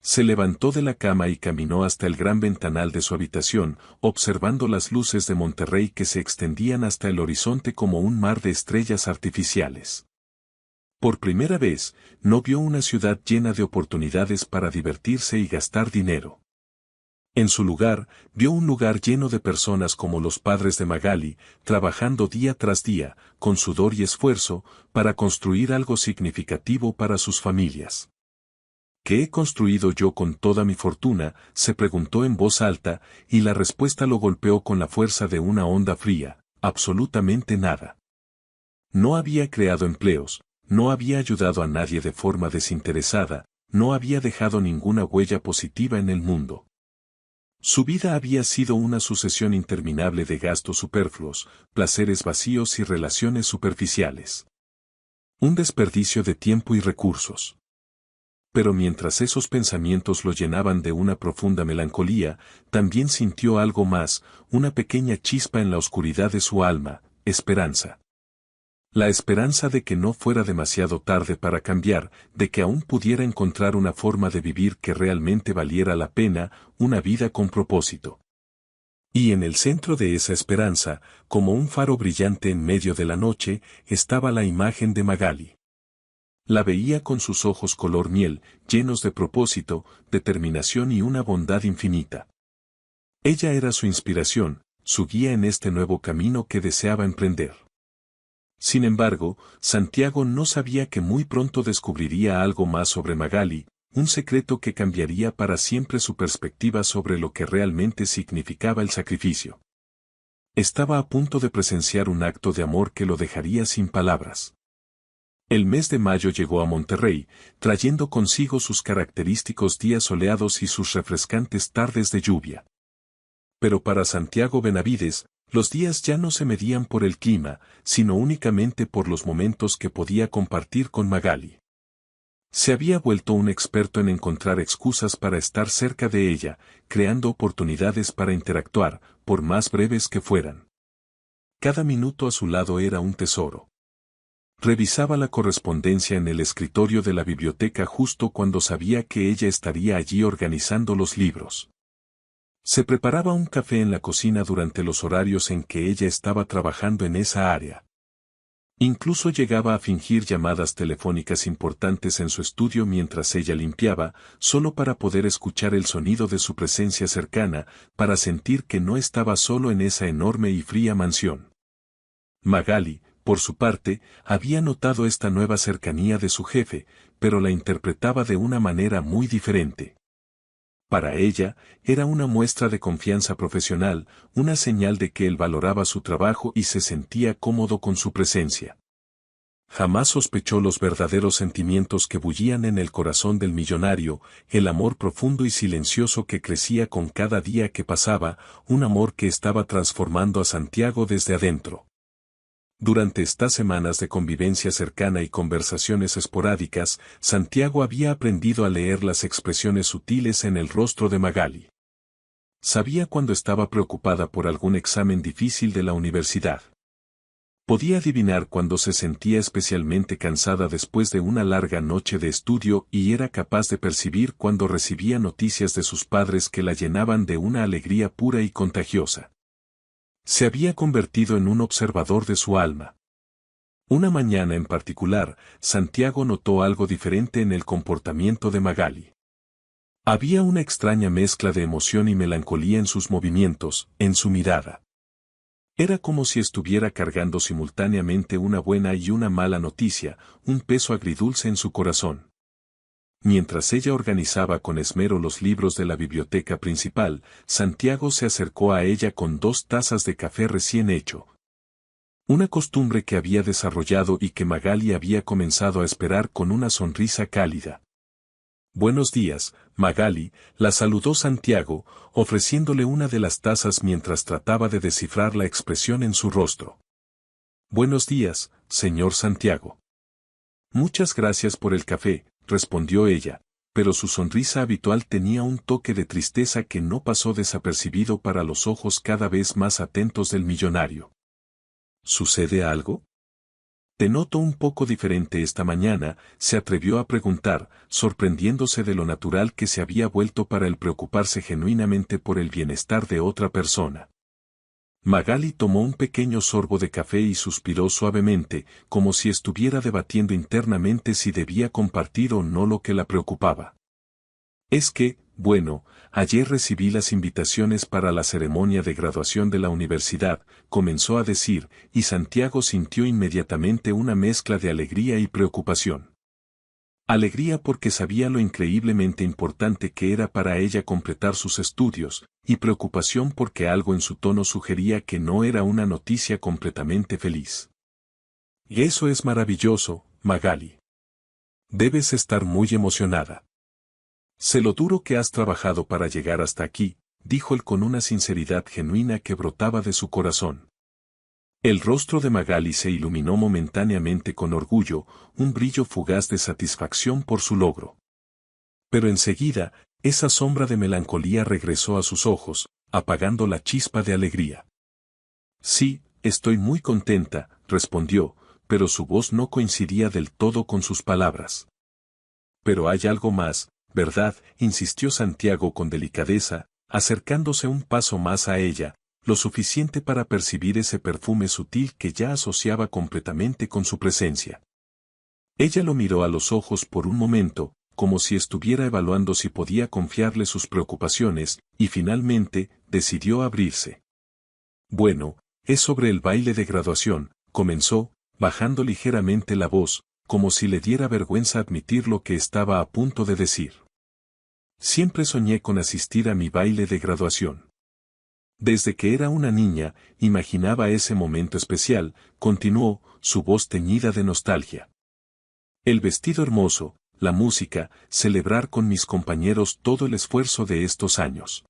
Se levantó de la cama y caminó hasta el gran ventanal de su habitación, observando las luces de Monterrey que se extendían hasta el horizonte como un mar de estrellas artificiales. Por primera vez, no vio una ciudad llena de oportunidades para divertirse y gastar dinero. En su lugar, vio un lugar lleno de personas como los padres de Magali, trabajando día tras día, con sudor y esfuerzo, para construir algo significativo para sus familias. ¿Qué he construido yo con toda mi fortuna?, se preguntó en voz alta, y la respuesta lo golpeó con la fuerza de una onda fría: absolutamente nada. No había creado empleos, no había ayudado a nadie de forma desinteresada, no había dejado ninguna huella positiva en el mundo. Su vida había sido una sucesión interminable de gastos superfluos, placeres vacíos y relaciones superficiales. Un desperdicio de tiempo y recursos. Pero mientras esos pensamientos lo llenaban de una profunda melancolía, también sintió algo más, una pequeña chispa en la oscuridad de su alma: esperanza. La esperanza de que no fuera demasiado tarde para cambiar, de que aún pudiera encontrar una forma de vivir que realmente valiera la pena, una vida con propósito. Y en el centro de esa esperanza, como un faro brillante en medio de la noche, estaba la imagen de Magali. La veía con sus ojos color miel, llenos de propósito, determinación y una bondad infinita. Ella era su inspiración, su guía en este nuevo camino que deseaba emprender. Sin embargo, Santiago no sabía que muy pronto descubriría algo más sobre Magali, un secreto que cambiaría para siempre su perspectiva sobre lo que realmente significaba el sacrificio. Estaba a punto de presenciar un acto de amor que lo dejaría sin palabras. El mes de mayo llegó a Monterrey, trayendo consigo sus característicos días soleados y sus refrescantes tardes de lluvia. Pero para Santiago Benavides, los días ya no se medían por el clima, sino únicamente por los momentos que podía compartir con Magali. Se había vuelto un experto en encontrar excusas para estar cerca de ella, creando oportunidades para interactuar, por más breves que fueran. Cada minuto a su lado era un tesoro. Revisaba la correspondencia en el escritorio de la biblioteca justo cuando sabía que ella estaría allí organizando los libros. Se preparaba un café en la cocina durante los horarios en que ella estaba trabajando en esa área. Incluso llegaba a fingir llamadas telefónicas importantes en su estudio mientras ella limpiaba, solo para poder escuchar el sonido de su presencia cercana, para sentir que no estaba solo en esa enorme y fría mansión. Magali, por su parte, había notado esta nueva cercanía de su jefe, pero la interpretaba de una manera muy diferente. Para ella, era una muestra de confianza profesional, una señal de que él valoraba su trabajo y se sentía cómodo con su presencia. Jamás sospechó los verdaderos sentimientos que bullían en el corazón del millonario, el amor profundo y silencioso que crecía con cada día que pasaba, un amor que estaba transformando a Santiago desde adentro. Durante estas semanas de convivencia cercana y conversaciones esporádicas, Santiago había aprendido a leer las expresiones sutiles en el rostro de Magali. Sabía cuando estaba preocupada por algún examen difícil de la universidad. Podía adivinar cuando se sentía especialmente cansada después de una larga noche de estudio y era capaz de percibir cuando recibía noticias de sus padres que la llenaban de una alegría pura y contagiosa. Se había convertido en un observador de su alma. Una mañana en particular, Santiago notó algo diferente en el comportamiento de Magali. Había una extraña mezcla de emoción y melancolía en sus movimientos, en su mirada. Era como si estuviera cargando simultáneamente una buena y una mala noticia, un peso agridulce en su corazón. Mientras ella organizaba con esmero los libros de la biblioteca principal, Santiago se acercó a ella con 2 tazas de café recién hecho. Una costumbre que había desarrollado y que Magali había comenzado a esperar con una sonrisa cálida. «Buenos días, Magali», la saludó Santiago, ofreciéndole una de las tazas mientras trataba de descifrar la expresión en su rostro. «Buenos días, señor Santiago». «Muchas gracias por el café», respondió ella, pero su sonrisa habitual tenía un toque de tristeza que no pasó desapercibido para los ojos cada vez más atentos del millonario. «¿Sucede algo?» «Te noto un poco diferente esta mañana», se atrevió a preguntar, sorprendiéndose de lo natural que se había vuelto para él preocuparse genuinamente por el bienestar de otra persona. Magali tomó un pequeño sorbo de café y suspiró suavemente, como si estuviera debatiendo internamente si debía compartir o no lo que la preocupaba. «Es que, bueno, ayer recibí las invitaciones para la ceremonia de graduación de la universidad», comenzó a decir, y Santiago sintió inmediatamente una mezcla de alegría y preocupación. Alegría porque sabía lo increíblemente importante que era para ella completar sus estudios, y preocupación porque algo en su tono sugería que no era una noticia completamente feliz. «Y eso es maravilloso, Magali. Debes estar muy emocionada. Sé lo duro que has trabajado para llegar hasta aquí», dijo él con una sinceridad genuina que brotaba de su corazón. El rostro de Magali se iluminó momentáneamente con orgullo, un brillo fugaz de satisfacción por su logro. Pero enseguida, esa sombra de melancolía regresó a sus ojos, apagando la chispa de alegría. «Sí, estoy muy contenta», respondió, pero su voz no coincidía del todo con sus palabras. «Pero hay algo más, ¿verdad?», insistió Santiago con delicadeza, acercándose un paso más a ella, lo suficiente para percibir ese perfume sutil que ya asociaba completamente con su presencia. Ella lo miró a los ojos por un momento, como si estuviera evaluando si podía confiarle sus preocupaciones, y finalmente, decidió abrirse. «Bueno, es sobre el baile de graduación», comenzó, bajando ligeramente la voz, como si le diera vergüenza admitir lo que estaba a punto de decir. «Siempre soñé con asistir a mi baile de graduación. Desde que era una niña, imaginaba ese momento especial», continuó, su voz teñida de nostalgia. «El vestido hermoso, la música, celebrar con mis compañeros todo el esfuerzo de estos años».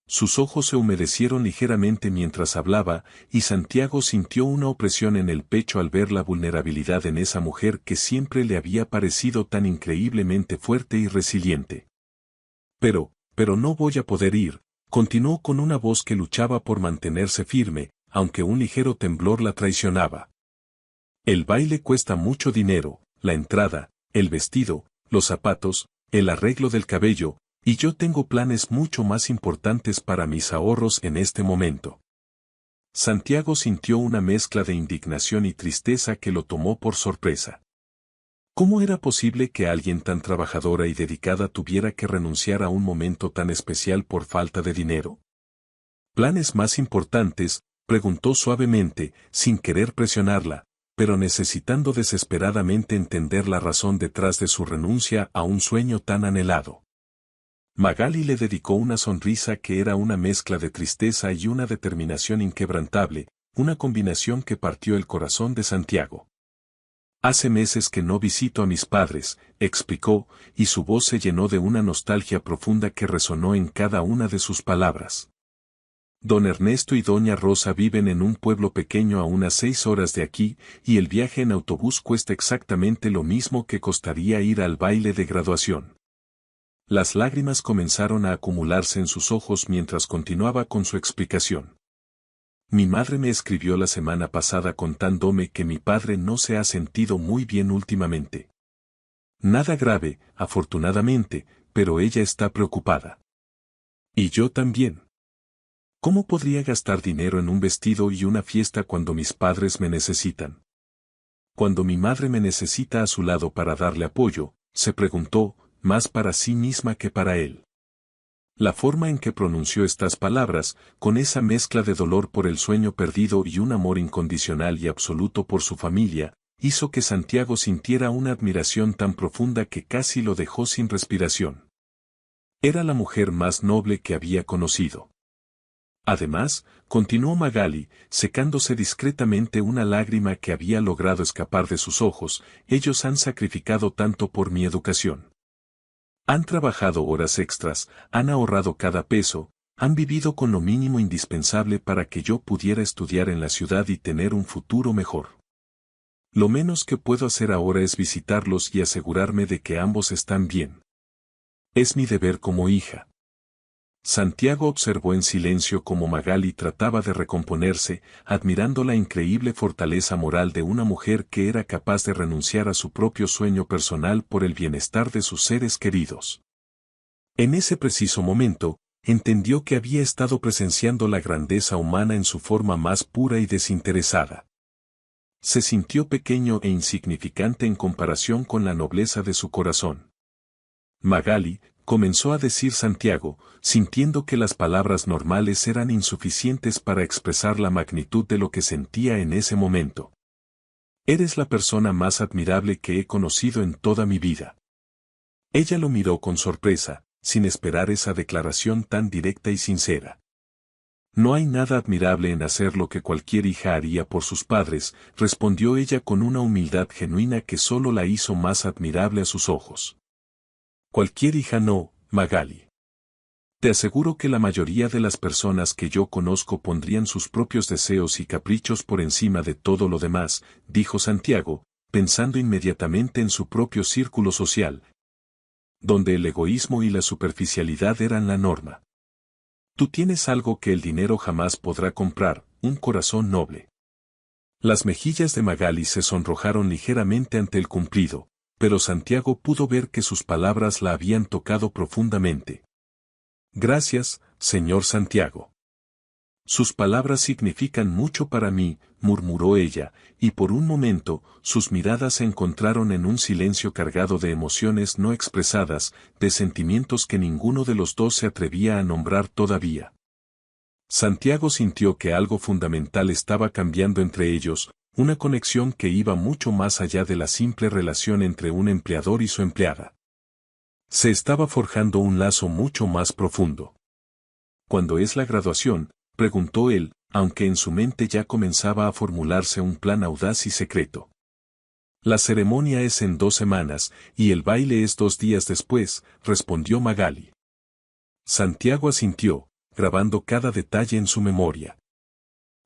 Sus ojos se humedecieron ligeramente mientras hablaba, y Santiago sintió una opresión en el pecho al ver la vulnerabilidad en esa mujer que siempre le había parecido tan increíblemente fuerte y resiliente. Pero no voy a poder ir», continuó con una voz que luchaba por mantenerse firme, aunque un ligero temblor la traicionaba. «El baile cuesta mucho dinero, la entrada, el vestido, los zapatos, el arreglo del cabello, y yo tengo planes mucho más importantes para mis ahorros en este momento». Santiago sintió una mezcla de indignación y tristeza que lo tomó por sorpresa. ¿Cómo era posible que alguien tan trabajadora y dedicada tuviera que renunciar a un momento tan especial por falta de dinero? «¿Planes más importantes?», preguntó suavemente, sin querer presionarla, pero necesitando desesperadamente entender la razón detrás de su renuncia a un sueño tan anhelado. Magali le dedicó una sonrisa que era una mezcla de tristeza y una determinación inquebrantable, una combinación que partió el corazón de Santiago. «Hace meses que no visito a mis padres», explicó, y su voz se llenó de una nostalgia profunda que resonó en cada una de sus palabras. «Don Ernesto y doña Rosa viven en un pueblo pequeño a unas 6 horas de aquí, y el viaje en autobús cuesta exactamente lo mismo que costaría ir al baile de graduación». Las lágrimas comenzaron a acumularse en sus ojos mientras continuaba con su explicación. Mi madre me escribió la semana pasada contándome que mi padre no se ha sentido muy bien últimamente. Nada grave, afortunadamente, pero ella está preocupada. Y yo también. ¿Cómo podría gastar dinero en un vestido y una fiesta cuando mis padres me necesitan? Cuando mi madre me necesita a su lado para darle apoyo, se preguntó, más para sí misma que para él. La forma en que pronunció estas palabras, con esa mezcla de dolor por el sueño perdido y un amor incondicional y absoluto por su familia, hizo que Santiago sintiera una admiración tan profunda que casi lo dejó sin respiración. Era la mujer más noble que había conocido. Además, continuó Magali, secándose discretamente una lágrima que había logrado escapar de sus ojos, ellos han sacrificado tanto por mi educación. Han trabajado horas extras, han ahorrado cada peso, han vivido con lo mínimo indispensable para que yo pudiera estudiar en la ciudad y tener un futuro mejor. Lo menos que puedo hacer ahora es visitarlos y asegurarme de que ambos están bien. Es mi deber como hija. Santiago observó en silencio cómo Magali trataba de recomponerse, admirando la increíble fortaleza moral de una mujer que era capaz de renunciar a su propio sueño personal por el bienestar de sus seres queridos. En ese preciso momento, entendió que había estado presenciando la grandeza humana en su forma más pura y desinteresada. Se sintió pequeño e insignificante en comparación con la nobleza de su corazón. Magali, comenzó a decir Santiago, sintiendo que las palabras normales eran insuficientes para expresar la magnitud de lo que sentía en ese momento. Eres la persona más admirable que he conocido en toda mi vida. Ella lo miró con sorpresa, sin esperar esa declaración tan directa y sincera. No hay nada admirable en hacer lo que cualquier hija haría por sus padres, respondió ella con una humildad genuina que solo la hizo más admirable a sus ojos. Cualquier hija no, Magali. Te aseguro que la mayoría de las personas que yo conozco pondrían sus propios deseos y caprichos por encima de todo lo demás, dijo Santiago, pensando inmediatamente en su propio círculo social, donde el egoísmo y la superficialidad eran la norma. Tú tienes algo que el dinero jamás podrá comprar, un corazón noble. Las mejillas de Magali se sonrojaron ligeramente ante el cumplido, pero Santiago pudo ver que sus palabras la habían tocado profundamente. Gracias, señor Santiago. Sus palabras significan mucho para mí, murmuró ella, y por un momento, sus miradas se encontraron en un silencio cargado de emociones no expresadas, de sentimientos que ninguno de los dos se atrevía a nombrar todavía. Santiago sintió que algo fundamental estaba cambiando entre ellos, una conexión que iba mucho más allá de la simple relación entre un empleador y su empleada. Se estaba forjando un lazo mucho más profundo. ¿Cuándo es la graduación?, preguntó él, aunque en su mente ya comenzaba a formularse un plan audaz y secreto. La ceremonia es en 2 semanas, y el baile es 2 días después, respondió Magali. Santiago asintió, grabando cada detalle en su memoria.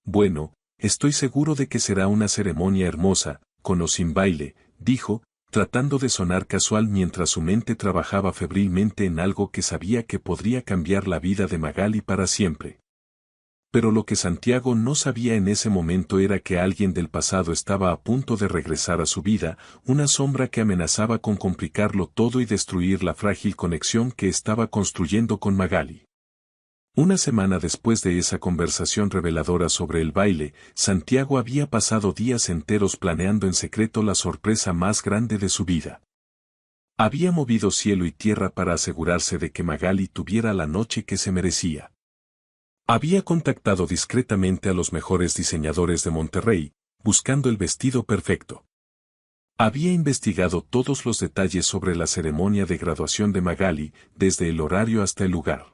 Bueno, estoy seguro de que será una ceremonia hermosa, con o sin baile, dijo, tratando de sonar casual mientras su mente trabajaba febrilmente en algo que sabía que podría cambiar la vida de Magali para siempre. Pero lo que Santiago no sabía en ese momento era que alguien del pasado estaba a punto de regresar a su vida, una sombra que amenazaba con complicarlo todo y destruir la frágil conexión que estaba construyendo con Magali. Una semana después de esa conversación reveladora sobre el baile, Santiago había pasado días enteros planeando en secreto la sorpresa más grande de su vida. Había movido cielo y tierra para asegurarse de que Magali tuviera la noche que se merecía. Había contactado discretamente a los mejores diseñadores de Monterrey, buscando el vestido perfecto. Había investigado todos los detalles sobre la ceremonia de graduación de Magali, desde el horario hasta el lugar.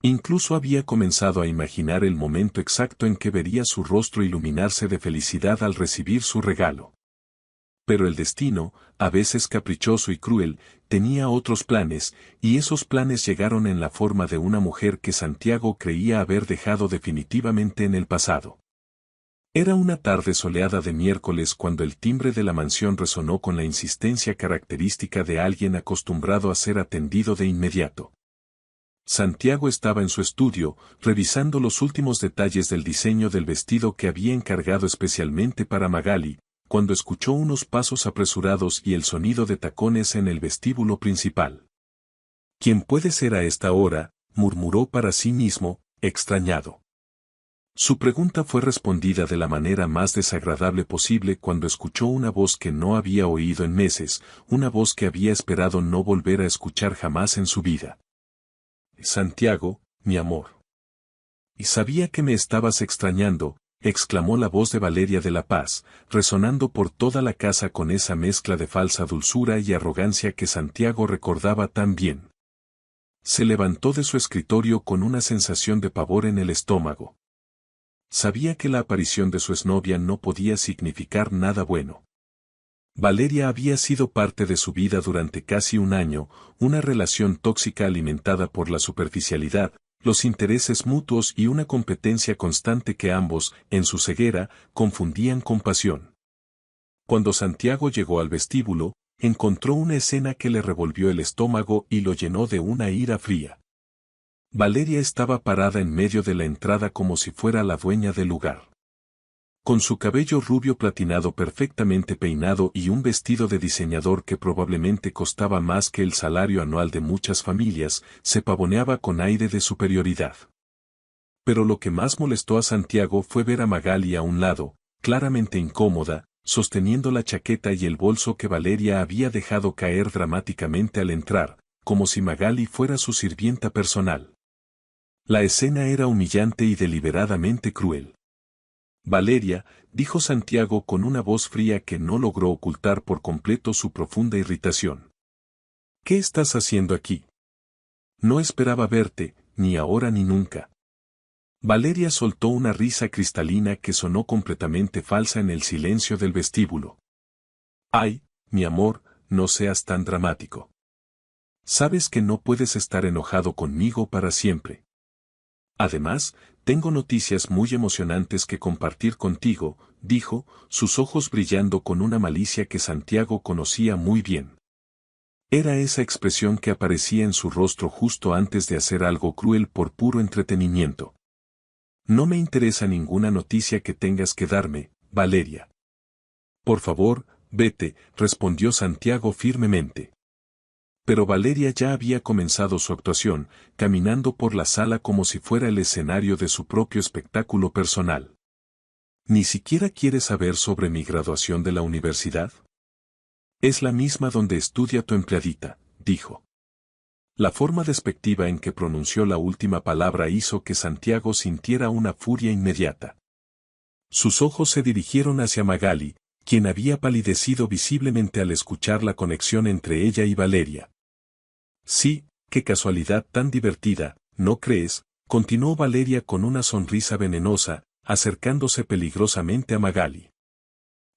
Incluso había comenzado a imaginar el momento exacto en que vería su rostro iluminarse de felicidad al recibir su regalo. Pero el destino, a veces caprichoso y cruel, tenía otros planes, y esos planes llegaron en la forma de una mujer que Santiago creía haber dejado definitivamente en el pasado. Era una tarde soleada de miércoles cuando el timbre de la mansión resonó con la insistencia característica de alguien acostumbrado a ser atendido de inmediato. Santiago estaba en su estudio, revisando los últimos detalles del diseño del vestido que había encargado especialmente para Magali, cuando escuchó unos pasos apresurados y el sonido de tacones en el vestíbulo principal. ¿Quién puede ser a esta hora?, murmuró para sí mismo, extrañado. Su pregunta fue respondida de la manera más desagradable posible cuando escuchó una voz que no había oído en meses, una voz que había esperado no volver a escuchar jamás en su vida. Santiago, mi amor. Y sabía que me estabas extrañando, exclamó la voz de Valeria de la Paz, resonando por toda la casa con esa mezcla de falsa dulzura y arrogancia que Santiago recordaba tan bien. Se levantó de su escritorio con una sensación de pavor en el estómago. Sabía que la aparición de su exnovia no podía significar nada bueno. Valeria había sido parte de su vida durante casi un año, una relación tóxica alimentada por la superficialidad, los intereses mutuos y una competencia constante que ambos, en su ceguera, confundían con pasión. Cuando Santiago llegó al vestíbulo, encontró una escena que le revolvió el estómago y lo llenó de una ira fría. Valeria estaba parada en medio de la entrada como si fuera la dueña del lugar. Con su cabello rubio platinado perfectamente peinado y un vestido de diseñador que probablemente costaba más que el salario anual de muchas familias, se pavoneaba con aire de superioridad. Pero lo que más molestó a Santiago fue ver a Magali a un lado, claramente incómoda, sosteniendo la chaqueta y el bolso que Valeria había dejado caer dramáticamente al entrar, como si Magali fuera su sirvienta personal. La escena era humillante y deliberadamente cruel. Valeria, dijo Santiago con una voz fría que no logró ocultar por completo su profunda irritación. ¿Qué estás haciendo aquí? No esperaba verte, ni ahora ni nunca. Valeria soltó una risa cristalina que sonó completamente falsa en el silencio del vestíbulo. Ay, mi amor, no seas tan dramático. Sabes que no puedes estar enojado conmigo para siempre. Además, tengo noticias muy emocionantes que compartir contigo, dijo, sus ojos brillando con una malicia que Santiago conocía muy bien. Era esa expresión que aparecía en su rostro justo antes de hacer algo cruel por puro entretenimiento. No me interesa ninguna noticia que tengas que darme, Valeria. Por favor, vete, respondió Santiago firmemente. Pero Valeria ya había comenzado su actuación, caminando por la sala como si fuera el escenario de su propio espectáculo personal. ¿Ni siquiera quieres saber sobre mi graduación de la universidad? Es la misma donde estudia tu empleadita, dijo. La forma despectiva en que pronunció la última palabra hizo que Santiago sintiera una furia inmediata. Sus ojos se dirigieron hacia Magali, quien había palidecido visiblemente al escuchar la conexión entre ella y Valeria. Sí, qué casualidad tan divertida, ¿no crees?, continuó Valeria con una sonrisa venenosa, acercándose peligrosamente a Magali.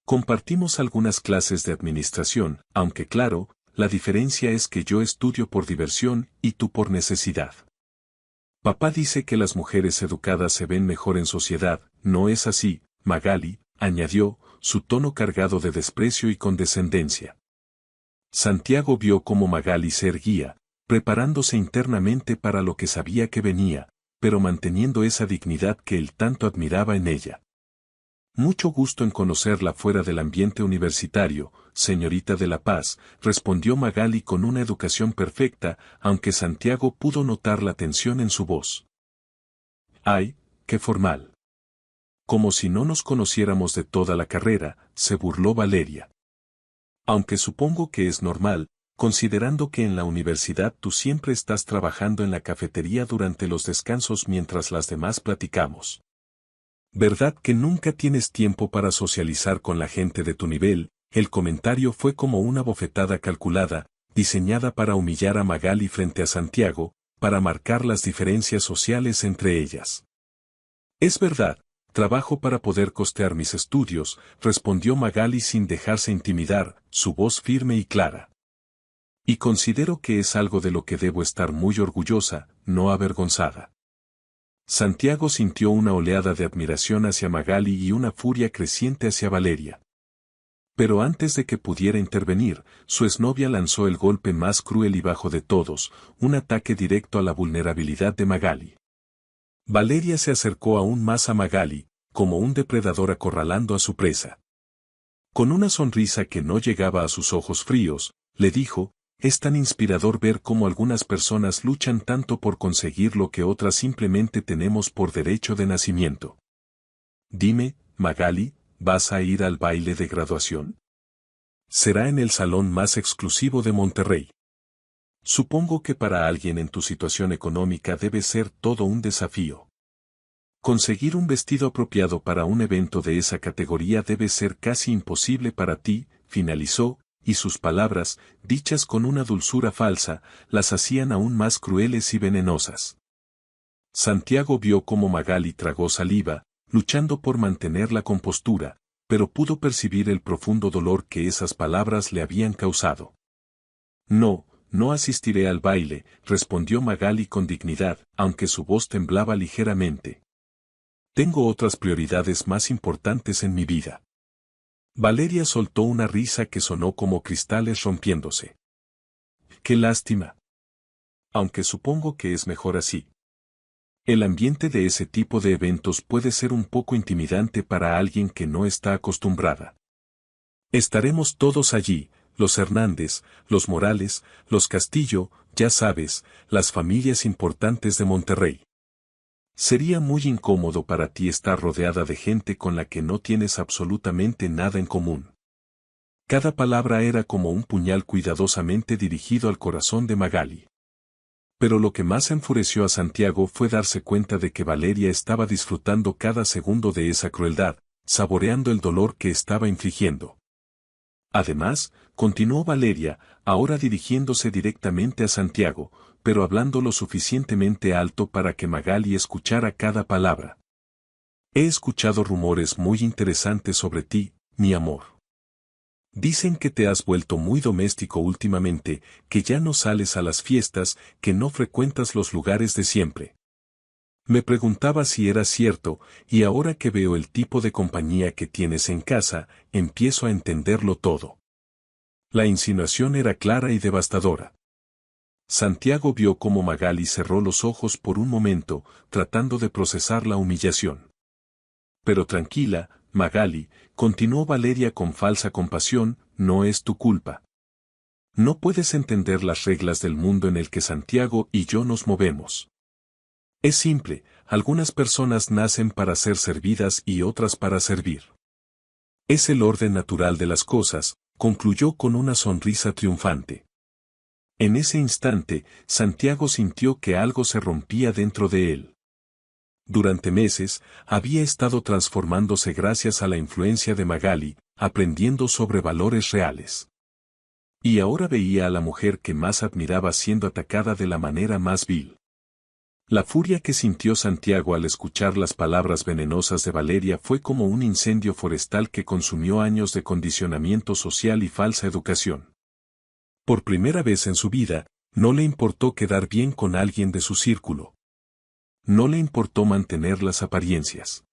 Compartimos algunas clases de administración, aunque claro, la diferencia es que yo estudio por diversión y tú por necesidad. Papá dice que las mujeres educadas se ven mejor en sociedad, ¿no es así, Magali?, añadió, su tono cargado de desprecio y condescendencia. Santiago vio cómo Magali se erguía, preparándose internamente para lo que sabía que venía, pero manteniendo esa dignidad que él tanto admiraba en ella. Mucho gusto en conocerla fuera del ambiente universitario, señorita de la Paz, respondió Magali con una educación perfecta, aunque Santiago pudo notar la tensión en su voz. ¡Ay, qué formal! Como si no nos conociéramos de toda la carrera, se burló Valeria. Aunque supongo que es normal, considerando que en la universidad tú siempre estás trabajando en la cafetería durante los descansos mientras las demás platicamos. ¿Verdad que nunca tienes tiempo para socializar con la gente de tu nivel? El comentario fue como una bofetada calculada, diseñada para humillar a Magali frente a Santiago, para marcar las diferencias sociales entre ellas. Es verdad, trabajo para poder costear mis estudios, respondió Magali sin dejarse intimidar, su voz firme y clara. Y considero que es algo de lo que debo estar muy orgullosa, no avergonzada. Santiago sintió una oleada de admiración hacia Magali y una furia creciente hacia Valeria. Pero antes de que pudiera intervenir, su exnovia lanzó el golpe más cruel y bajo de todos, un ataque directo a la vulnerabilidad de Magali. Valeria se acercó aún más a Magali, como un depredador acorralando a su presa. Con una sonrisa que no llegaba a sus ojos fríos, le dijo, es tan inspirador ver cómo algunas personas luchan tanto por conseguir lo que otras simplemente tenemos por derecho de nacimiento. Dime, Magali, ¿vas a ir al baile de graduación? Será en el salón más exclusivo de Monterrey. Supongo que para alguien en tu situación económica debe ser todo un desafío. Conseguir un vestido apropiado para un evento de esa categoría debe ser casi imposible para ti, finalizó, y sus palabras, dichas con una dulzura falsa, las hacían aún más crueles y venenosas. Santiago vio cómo Magali tragó saliva, luchando por mantener la compostura, pero pudo percibir el profundo dolor que esas palabras le habían causado. No, no asistiré al baile, respondió Magali con dignidad, aunque su voz temblaba ligeramente. Tengo otras prioridades más importantes en mi vida. Valeria soltó una risa que sonó como cristales rompiéndose. Qué lástima. Aunque supongo que es mejor así. El ambiente de ese tipo de eventos puede ser un poco intimidante para alguien que no está acostumbrada. Estaremos todos allí, los Hernández, los Morales, los Castillo, ya sabes, las familias importantes de Monterrey. Sería muy incómodo para ti estar rodeada de gente con la que no tienes absolutamente nada en común. Cada palabra era como un puñal cuidadosamente dirigido al corazón de Magali. Pero lo que más enfureció a Santiago fue darse cuenta de que Valeria estaba disfrutando cada segundo de esa crueldad, saboreando el dolor que estaba infligiendo. Además, continuó Valeria, ahora dirigiéndose directamente a Santiago, pero hablando lo suficientemente alto para que Magali escuchara cada palabra. He escuchado rumores muy interesantes sobre ti, mi amor. Dicen que te has vuelto muy doméstico últimamente, que ya no sales a las fiestas, que no frecuentas los lugares de siempre. Me preguntaba si era cierto, y ahora que veo el tipo de compañía que tienes en casa, empiezo a entenderlo todo. La insinuación era clara y devastadora. Santiago vio cómo Magali cerró los ojos por un momento, tratando de procesar la humillación. Pero tranquila, Magali, continuó Valeria con falsa compasión, no es tu culpa. No puedes entender las reglas del mundo en el que Santiago y yo nos movemos. Es simple, algunas personas nacen para ser servidas y otras para servir. Es el orden natural de las cosas, concluyó con una sonrisa triunfante. En ese instante, Santiago sintió que algo se rompía dentro de él. Durante meses, había estado transformándose gracias a la influencia de Magali, aprendiendo sobre valores reales. Y ahora veía a la mujer que más admiraba siendo atacada de la manera más vil. La furia que sintió Santiago al escuchar las palabras venenosas de Valeria fue como un incendio forestal que consumió años de condicionamiento social y falsa educación. Por primera vez en su vida, no le importó quedar bien con alguien de su círculo. No le importó mantener las apariencias.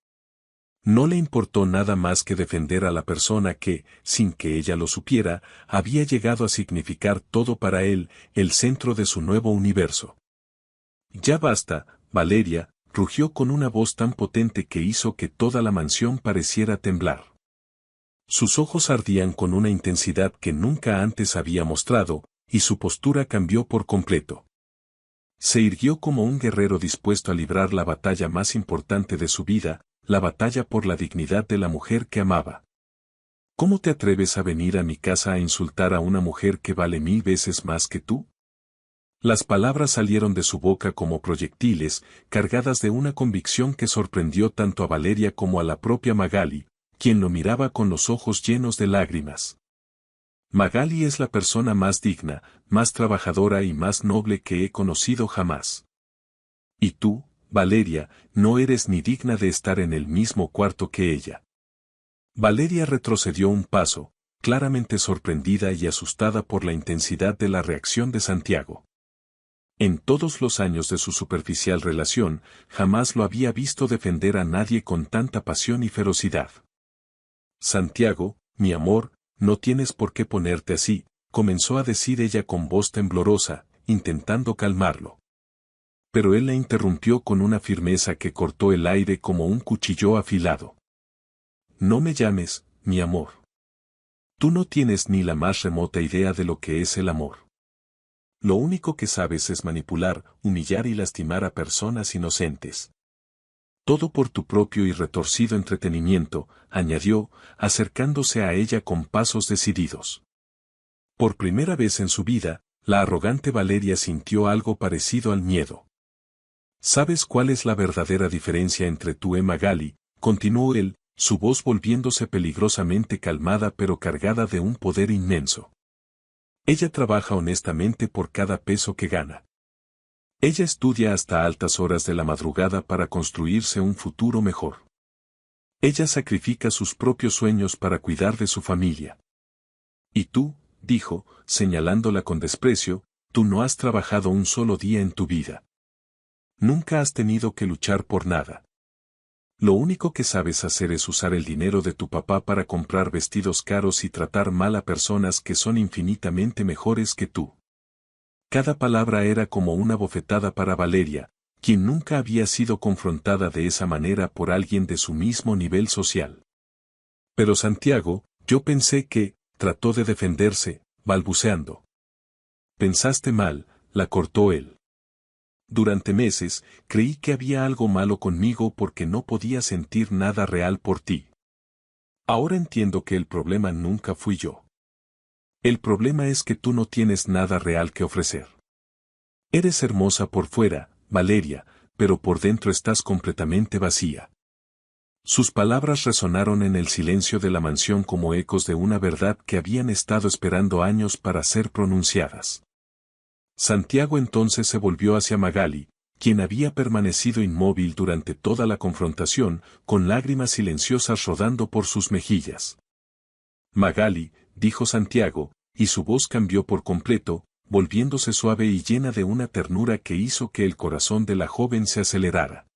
No le importó nada más que defender a la persona que, sin que ella lo supiera, había llegado a significar todo para él, el centro de su nuevo universo. Ya basta, Valeria, rugió con una voz tan potente que hizo que toda la mansión pareciera temblar. Sus ojos ardían con una intensidad que nunca antes había mostrado, y su postura cambió por completo. Se irguió como un guerrero dispuesto a librar la batalla más importante de su vida, la batalla por la dignidad de la mujer que amaba. ¿Cómo te atreves a venir a mi casa a insultar a una mujer que vale 1000 veces más que tú? Las palabras salieron de su boca como proyectiles, cargadas de una convicción que sorprendió tanto a Valeria como a la propia Magali, quien lo miraba con los ojos llenos de lágrimas. Magali es la persona más digna, más trabajadora y más noble que he conocido jamás. Y tú, Valeria, no eres ni digna de estar en el mismo cuarto que ella. Valeria retrocedió un paso, claramente sorprendida y asustada por la intensidad de la reacción de Santiago. En todos los años de su superficial relación, jamás lo había visto defender a nadie con tanta pasión y ferocidad. Santiago, mi amor, no tienes por qué ponerte así, comenzó a decir ella con voz temblorosa, intentando calmarlo. Pero él la interrumpió con una firmeza que cortó el aire como un cuchillo afilado. No me llames, mi amor. Tú no tienes ni la más remota idea de lo que es el amor. Lo único que sabes es manipular, humillar y lastimar a personas inocentes. Todo por tu propio y retorcido entretenimiento, añadió, acercándose a ella con pasos decididos. Por primera vez en su vida, la arrogante Valeria sintió algo parecido al miedo. ¿Sabes cuál es la verdadera diferencia entre tú y Magali?, continuó él, su voz volviéndose peligrosamente calmada pero cargada de un poder inmenso. Ella trabaja honestamente por cada peso que gana. Ella estudia hasta altas horas de la madrugada para construirse un futuro mejor. Ella sacrifica sus propios sueños para cuidar de su familia. Y tú, dijo, señalándola con desprecio, tú no has trabajado un solo día en tu vida. Nunca has tenido que luchar por nada. Lo único que sabes hacer es usar el dinero de tu papá para comprar vestidos caros y tratar mal a personas que son infinitamente mejores que tú. Cada palabra era como una bofetada para Valeria, quien nunca había sido confrontada de esa manera por alguien de su mismo nivel social. Pero Santiago, yo pensé que, trató de defenderse, balbuceando. Pensaste mal, la cortó él. Durante meses, creí que había algo malo conmigo porque no podía sentir nada real por ti. Ahora entiendo que el problema nunca fui yo. El problema es que tú no tienes nada real que ofrecer. Eres hermosa por fuera, Valeria, pero por dentro estás completamente vacía. Sus palabras resonaron en el silencio de la mansión como ecos de una verdad que habían estado esperando años para ser pronunciadas. Santiago entonces se volvió hacia Magali, quien había permanecido inmóvil durante toda la confrontación, con lágrimas silenciosas rodando por sus mejillas. Magali, dijo Santiago, y su voz cambió por completo, volviéndose suave y llena de una ternura que hizo que el corazón de la joven se acelerara.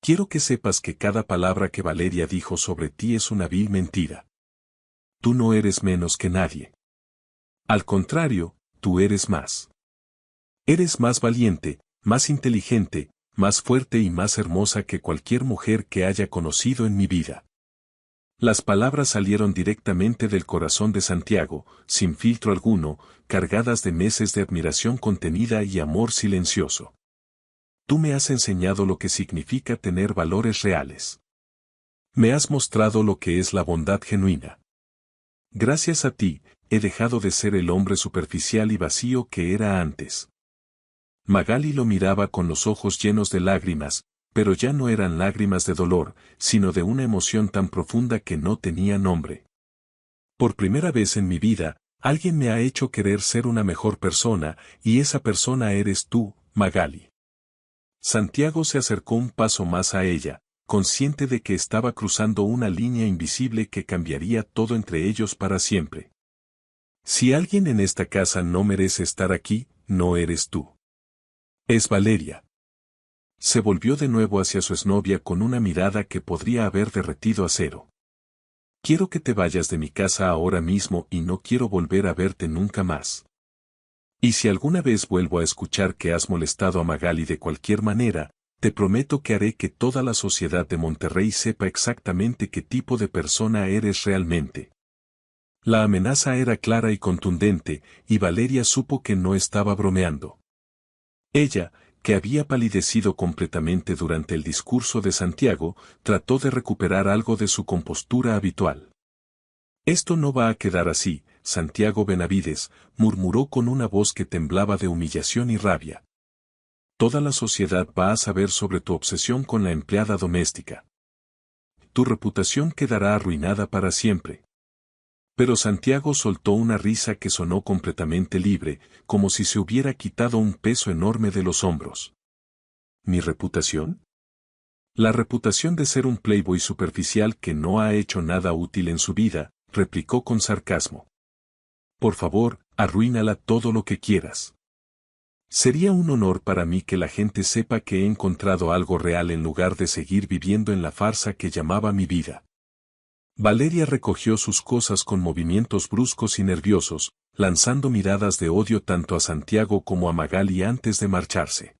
Quiero que sepas que cada palabra que Valeria dijo sobre ti es una vil mentira. Tú no eres menos que nadie. Al contrario, tú eres más. Eres más valiente, más inteligente, más fuerte y más hermosa que cualquier mujer que haya conocido en mi vida. Las palabras salieron directamente del corazón de Santiago, sin filtro alguno, cargadas de meses de admiración contenida y amor silencioso. Tú me has enseñado lo que significa tener valores reales. Me has mostrado lo que es la bondad genuina. Gracias a ti, he dejado de ser el hombre superficial y vacío que era antes. Magali lo miraba con los ojos llenos de lágrimas, pero ya no eran lágrimas de dolor, sino de una emoción tan profunda que no tenía nombre. Por primera vez en mi vida, alguien me ha hecho querer ser una mejor persona, y esa persona eres tú, Magali. Santiago se acercó un paso más a ella, consciente de que estaba cruzando una línea invisible que cambiaría todo entre ellos para siempre. Si alguien en esta casa no merece estar aquí, no eres tú. Es Valeria. Se volvió de nuevo hacia su exnovia con una mirada que podría haber derretido acero. Quiero que te vayas de mi casa ahora mismo y no quiero volver a verte nunca más. Y si alguna vez vuelvo a escuchar que has molestado a Magali de cualquier manera, te prometo que haré que toda la sociedad de Monterrey sepa exactamente qué tipo de persona eres realmente. La amenaza era clara y contundente, y Valeria supo que no estaba bromeando. Ella, que había palidecido completamente durante el discurso de Santiago, trató de recuperar algo de su compostura habitual. Esto no va a quedar así, Santiago Benavides, murmuró con una voz que temblaba de humillación y rabia. Toda la sociedad va a saber sobre tu obsesión con la empleada doméstica. Tu reputación quedará arruinada para siempre. Pero Santiago soltó una risa que sonó completamente libre, como si se hubiera quitado un peso enorme de los hombros. ¿Mi reputación? La reputación de ser un playboy superficial que no ha hecho nada útil en su vida, replicó con sarcasmo. Por favor, arruínala todo lo que quieras. Sería un honor para mí que la gente sepa que he encontrado algo real en lugar de seguir viviendo en la farsa que llamaba mi vida. Valeria recogió sus cosas con movimientos bruscos y nerviosos, lanzando miradas de odio tanto a Santiago como a Magali antes de marcharse.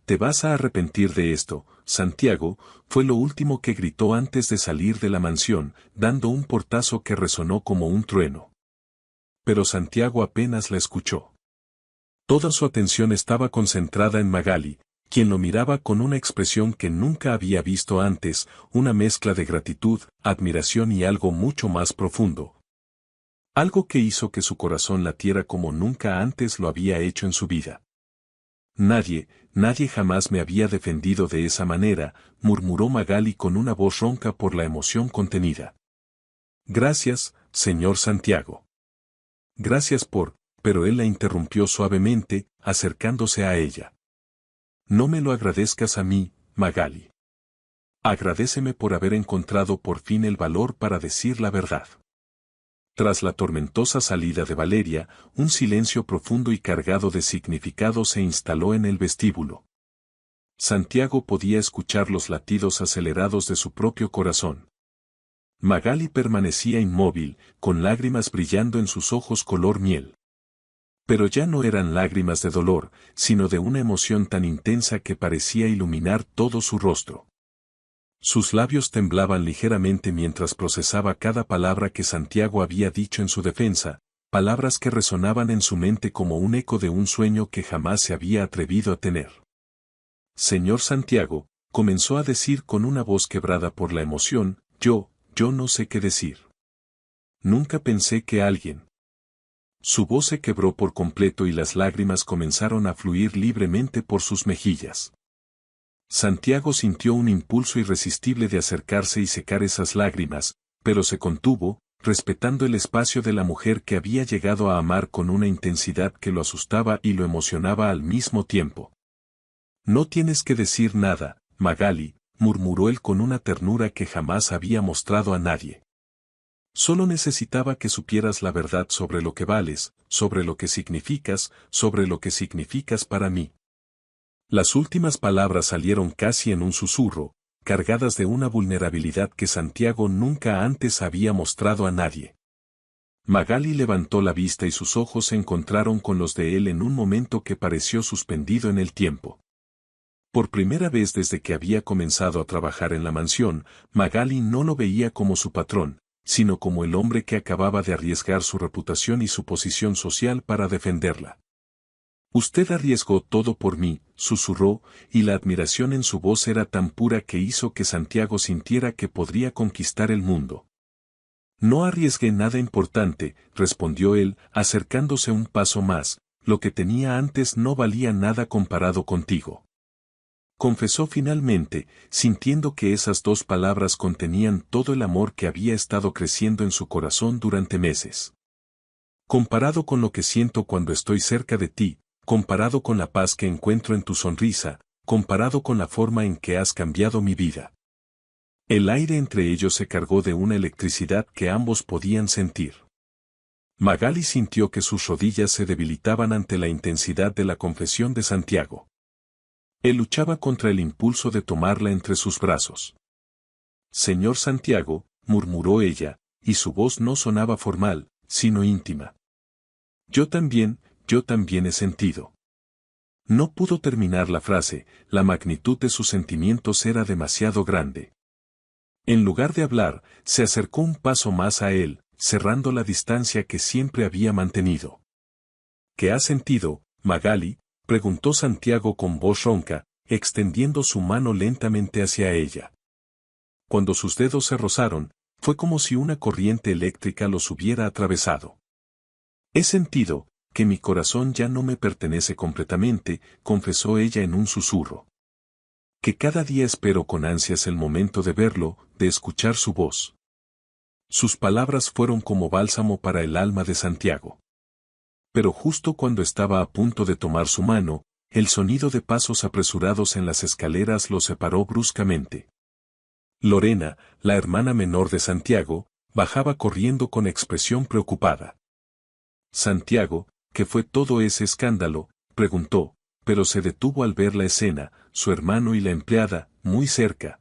«Te vas a arrepentir de esto, Santiago», fue lo último que gritó antes de salir de la mansión, dando un portazo que resonó como un trueno. Pero Santiago apenas la escuchó. Toda su atención estaba concentrada en Magali, quien lo miraba con una expresión que nunca había visto antes, una mezcla de gratitud, admiración y algo mucho más profundo. Algo que hizo que su corazón latiera como nunca antes lo había hecho en su vida. Nadie jamás me había defendido de esa manera», murmuró Magali con una voz ronca por la emoción contenida. «Gracias, señor Santiago. Gracias por», pero él la interrumpió suavemente, acercándose a ella. «No me lo agradezcas a mí, Magali. Agradéceme por haber encontrado por fin el valor para decir la verdad». Tras la tormentosa salida de Valeria, un silencio profundo y cargado de significado se instaló en el vestíbulo. Santiago podía escuchar los latidos acelerados de su propio corazón. Magali permanecía inmóvil, con lágrimas brillando en sus ojos color miel. Pero ya no eran lágrimas de dolor, sino de una emoción tan intensa que parecía iluminar todo su rostro. Sus labios temblaban ligeramente mientras procesaba cada palabra que Santiago había dicho en su defensa, palabras que resonaban en su mente como un eco de un sueño que jamás se había atrevido a tener. «Señor Santiago», comenzó a decir con una voz quebrada por la emoción, yo no sé qué decir. Nunca pensé que alguien». Su voz se quebró por completo y las lágrimas comenzaron a fluir libremente por sus mejillas. Santiago sintió un impulso irresistible de acercarse y secar esas lágrimas, pero se contuvo, respetando el espacio de la mujer que había llegado a amar con una intensidad que lo asustaba y lo emocionaba al mismo tiempo. «No tienes que decir nada, Magali», murmuró él con una ternura que jamás había mostrado a nadie. «Solo necesitaba que supieras la verdad sobre lo que vales, sobre lo que significas para mí». Las últimas palabras salieron casi en un susurro, cargadas de una vulnerabilidad que Santiago nunca antes había mostrado a nadie. Magali levantó la vista y sus ojos se encontraron con los de él en un momento que pareció suspendido en el tiempo. Por primera vez desde que había comenzado a trabajar en la mansión, Magali no lo veía como su patrón, sino como el hombre que acababa de arriesgar su reputación y su posición social para defenderla. «Usted arriesgó todo por mí», susurró, y la admiración en su voz era tan pura que hizo que Santiago sintiera que podría conquistar el mundo. «No arriesgué nada importante», respondió él, acercándose un paso más, «lo que tenía antes no valía nada comparado contigo». Confesó finalmente, sintiendo que esas dos palabras contenían todo el amor que había estado creciendo en su corazón durante meses. «Comparado con lo que siento cuando estoy cerca de ti, comparado con la paz que encuentro en tu sonrisa, comparado con la forma en que has cambiado mi vida». El aire entre ellos se cargó de una electricidad que ambos podían sentir. Magali sintió que sus rodillas se debilitaban ante la intensidad de la confesión de Santiago. Él luchaba contra el impulso de tomarla entre sus brazos. «Señor Santiago», murmuró ella, y su voz no sonaba formal, sino íntima. Yo también he sentido». No pudo terminar la frase, la magnitud de sus sentimientos era demasiado grande. En lugar de hablar, se acercó un paso más a él, cerrando la distancia que siempre había mantenido. «¿Qué has sentido, Magali?», preguntó Santiago con voz ronca, extendiendo su mano lentamente hacia ella. Cuando sus dedos se rozaron, fue como si una corriente eléctrica los hubiera atravesado. «He sentido que mi corazón ya no me pertenece completamente», confesó ella en un susurro. «Que cada día espero con ansias el momento de verlo, de escuchar su voz». Sus palabras fueron como bálsamo para el alma de Santiago. Pero justo cuando estaba a punto de tomar su mano, el sonido de pasos apresurados en las escaleras lo separó bruscamente. Lorena, la hermana menor de Santiago, bajaba corriendo con expresión preocupada. «Santiago, ¿qué fue todo ese escándalo?», preguntó, pero se detuvo al ver la escena, su hermano y la empleada, muy cerca.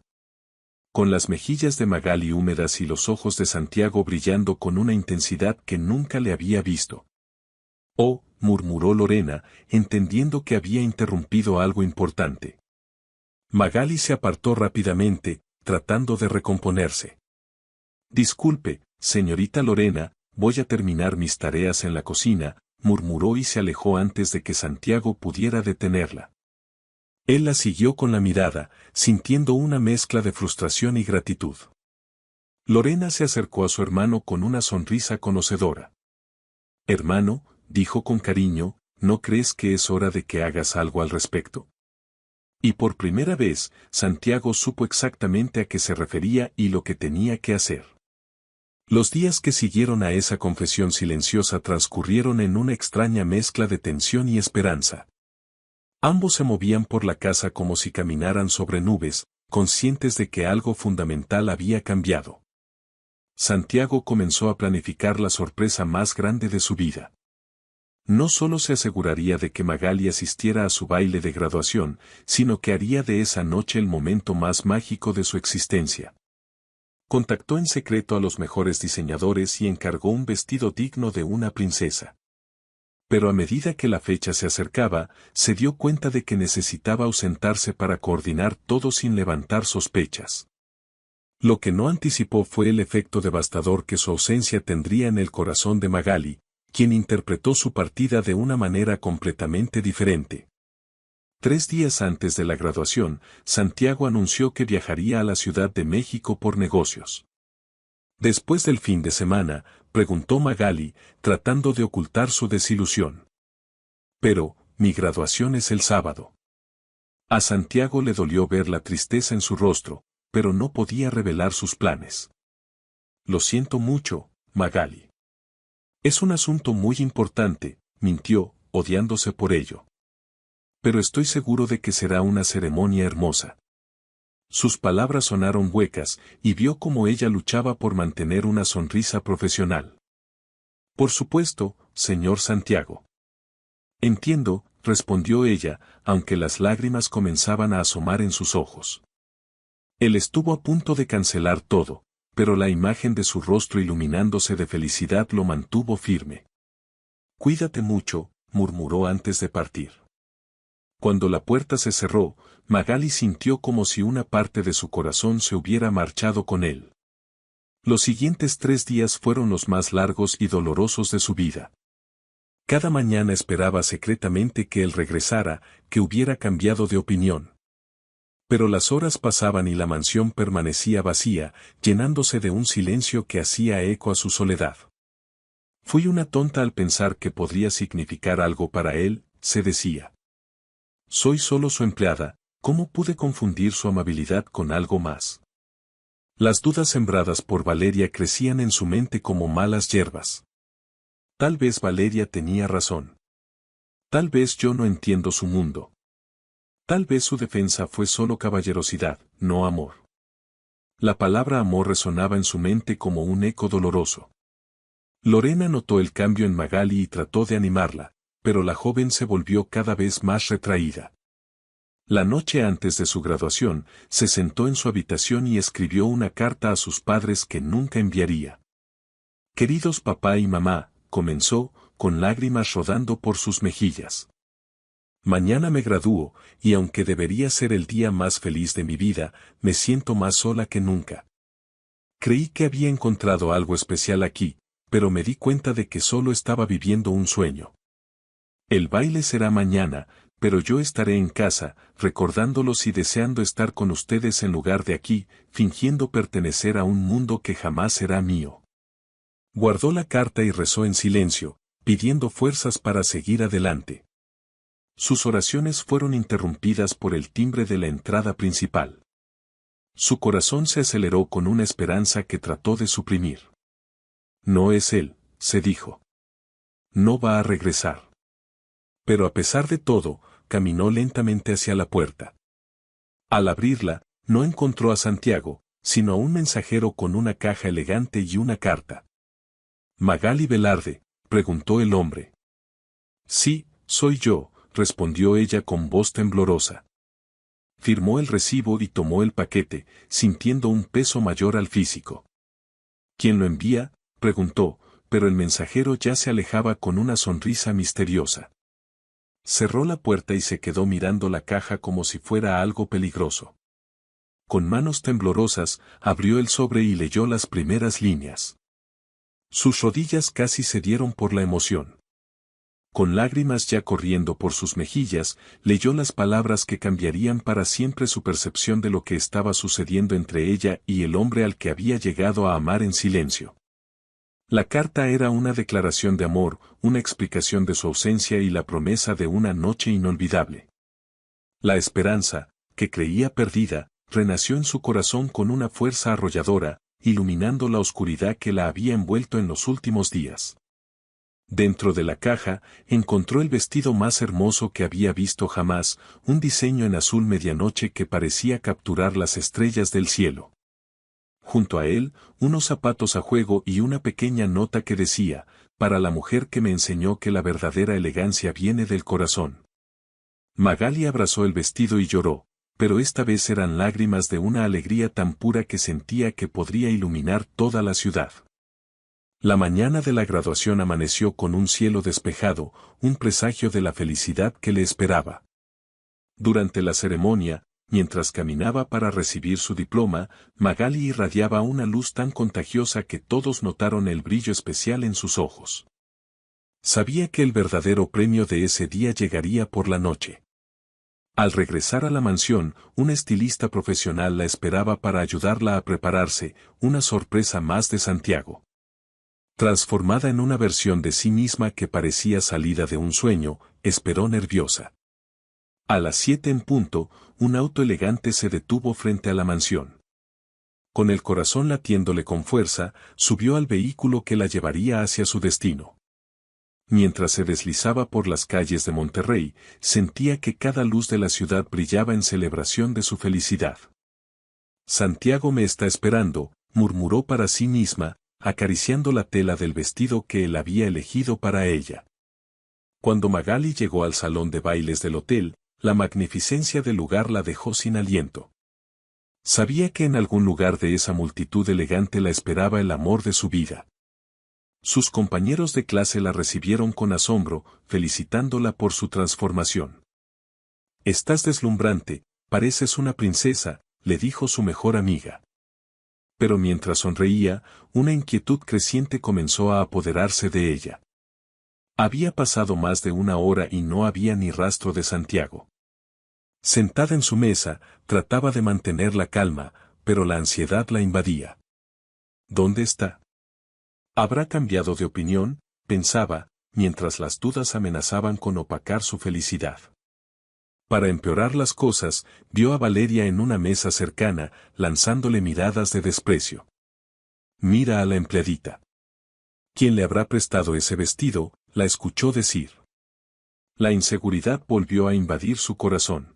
con las mejillas de Magali húmedas y los ojos de Santiago brillando con una intensidad que nunca le había visto. «Oh», murmuró Lorena, entendiendo que había interrumpido algo importante. Magali se apartó rápidamente, tratando de recomponerse. «Disculpe, señorita Lorena, voy a terminar mis tareas en la cocina», murmuró y se alejó antes de que Santiago pudiera detenerla. Él la siguió con la mirada, sintiendo una mezcla de frustración y gratitud. Lorena se acercó a su hermano con una sonrisa conocedora. «Hermano», dijo con cariño, «¿no crees que es hora de que hagas algo al respecto?». Y por primera vez, Santiago supo exactamente a qué se refería y lo que tenía que hacer. Los días que siguieron a esa confesión silenciosa transcurrieron en una extraña mezcla de tensión y esperanza. Ambos se movían por la casa como si caminaran sobre nubes, conscientes de que algo fundamental había cambiado. Santiago comenzó a planificar la sorpresa más grande de su vida. No solo se aseguraría de que Magali asistiera a su baile de graduación, sino que haría de esa noche el momento más mágico de su existencia. Contactó en secreto a los mejores diseñadores y encargó un vestido digno de una princesa. Pero a medida que la fecha se acercaba, se dio cuenta de que necesitaba ausentarse para coordinar todo sin levantar sospechas. Lo que no anticipó fue el efecto devastador que su ausencia tendría en el corazón de Magali, quien interpretó su partida de una manera completamente diferente. 3 días antes de la graduación, Santiago anunció que viajaría a la Ciudad de México por negocios. Después del fin de semana, preguntó Magali, tratando de ocultar su desilusión. «Pero, mi graduación es el sábado». A Santiago le dolió ver la tristeza en su rostro, pero no podía revelar sus planes. «Lo siento mucho, Magali. Es un asunto muy importante», mintió, odiándose por ello. «Pero estoy seguro de que será una ceremonia hermosa». Sus palabras sonaron huecas, y vio cómo ella luchaba por mantener una sonrisa profesional. «Por supuesto, señor Santiago». «Entiendo», respondió ella, aunque las lágrimas comenzaban a asomar en sus ojos. Él estuvo a punto de cancelar todo, pero la imagen de su rostro iluminándose de felicidad lo mantuvo firme. «Cuídate mucho», murmuró antes de partir. Cuando la puerta se cerró, Magali sintió como si una parte de su corazón se hubiera marchado con él. Los siguientes 3 días fueron los más largos y dolorosos de su vida. Cada mañana esperaba secretamente que él regresara, que hubiera cambiado de opinión. Pero las horas pasaban y la mansión permanecía vacía, llenándose de un silencio que hacía eco a su soledad. «Fui una tonta al pensar que podría significar algo para él», se decía. «Soy solo su empleada, ¿cómo pude confundir su amabilidad con algo más?». Las dudas sembradas por Valeria crecían en su mente como malas hierbas. Tal vez Valeria tenía razón. Tal vez yo no entiendo su mundo. Tal vez su defensa fue solo caballerosidad, no amor. La palabra amor resonaba en su mente como un eco doloroso. Lorena notó el cambio en Magali y trató de animarla, pero la joven se volvió cada vez más retraída. La noche antes de su graduación, se sentó en su habitación y escribió una carta a sus padres que nunca enviaría. «Queridos papá y mamá», comenzó, con lágrimas rodando por sus mejillas. «Mañana me gradúo, y aunque debería ser el día más feliz de mi vida, me siento más sola que nunca. Creí que había encontrado algo especial aquí, pero me di cuenta de que solo estaba viviendo un sueño. El baile será mañana, pero yo estaré en casa, recordándolos y deseando estar con ustedes en lugar de aquí, fingiendo pertenecer a un mundo que jamás será mío». Guardó la carta y rezó en silencio, pidiendo fuerzas para seguir adelante. Sus oraciones fueron interrumpidas por el timbre de la entrada principal. Su corazón se aceleró con una esperanza que trató de suprimir. «No es él», se dijo. «No va a regresar». Pero a pesar de todo, caminó lentamente hacia la puerta. Al abrirla, no encontró a Santiago, sino a un mensajero con una caja elegante y una carta. «¿Magali Velarde?», preguntó el hombre. «Sí, soy yo», respondió ella con voz temblorosa. Firmó el recibo y tomó el paquete, sintiendo un peso mayor al físico. ¿Quién lo envía?, preguntó, pero el mensajero ya se alejaba con una sonrisa misteriosa. Cerró la puerta y se quedó mirando la caja como si fuera algo peligroso. Con manos temblorosas, abrió el sobre y leyó las primeras líneas. Sus rodillas casi cedieron por la emoción. Con lágrimas ya corriendo por sus mejillas, leyó las palabras que cambiarían para siempre su percepción de lo que estaba sucediendo entre ella y el hombre al que había llegado a amar en silencio. La carta era una declaración de amor, una explicación de su ausencia y la promesa de una noche inolvidable. La esperanza, que creía perdida, renació en su corazón con una fuerza arrolladora, iluminando la oscuridad que la había envuelto en los últimos días. Dentro de la caja, encontró el vestido más hermoso que había visto jamás, un diseño en azul medianoche que parecía capturar las estrellas del cielo. Junto a él, unos zapatos a juego y una pequeña nota que decía, para la mujer que me enseñó que la verdadera elegancia viene del corazón. Magali abrazó el vestido y lloró, pero esta vez eran lágrimas de una alegría tan pura que sentía que podría iluminar toda la ciudad. La mañana de la graduación amaneció con un cielo despejado, un presagio de la felicidad que le esperaba. Durante la ceremonia, mientras caminaba para recibir su diploma, Magali irradiaba una luz tan contagiosa que todos notaron el brillo especial en sus ojos. Sabía que el verdadero premio de ese día llegaría por la noche. Al regresar a la mansión, un estilista profesional la esperaba para ayudarla a prepararse, una sorpresa más de Santiago. Transformada en una versión de sí misma que parecía salida de un sueño, esperó nerviosa. A las 7 en punto, un auto elegante se detuvo frente a la mansión. Con el corazón latiéndole con fuerza, subió al vehículo que la llevaría hacia su destino. Mientras se deslizaba por las calles de Monterrey, sentía que cada luz de la ciudad brillaba en celebración de su felicidad. Santiago me está esperando, murmuró para sí misma, acariciando la tela del vestido que él había elegido para ella. Cuando Magali llegó al salón de bailes del hotel, la magnificencia del lugar la dejó sin aliento. Sabía que en algún lugar de esa multitud elegante la esperaba el amor de su vida. Sus compañeros de clase la recibieron con asombro, felicitándola por su transformación. «Estás deslumbrante, pareces una princesa», le dijo su mejor amiga. Pero mientras sonreía, una inquietud creciente comenzó a apoderarse de ella. Había pasado más de una hora y no había ni rastro de Santiago. Sentada en su mesa, trataba de mantener la calma, pero la ansiedad la invadía. ¿Dónde está? ¿Habrá cambiado de opinión?, pensaba, mientras las dudas amenazaban con opacar su felicidad. Para empeorar las cosas, vio a Valeria en una mesa cercana, lanzándole miradas de desprecio. «Mira a la empleadita. ¿Quién le habrá prestado ese vestido?», la escuchó decir. La inseguridad volvió a invadir su corazón.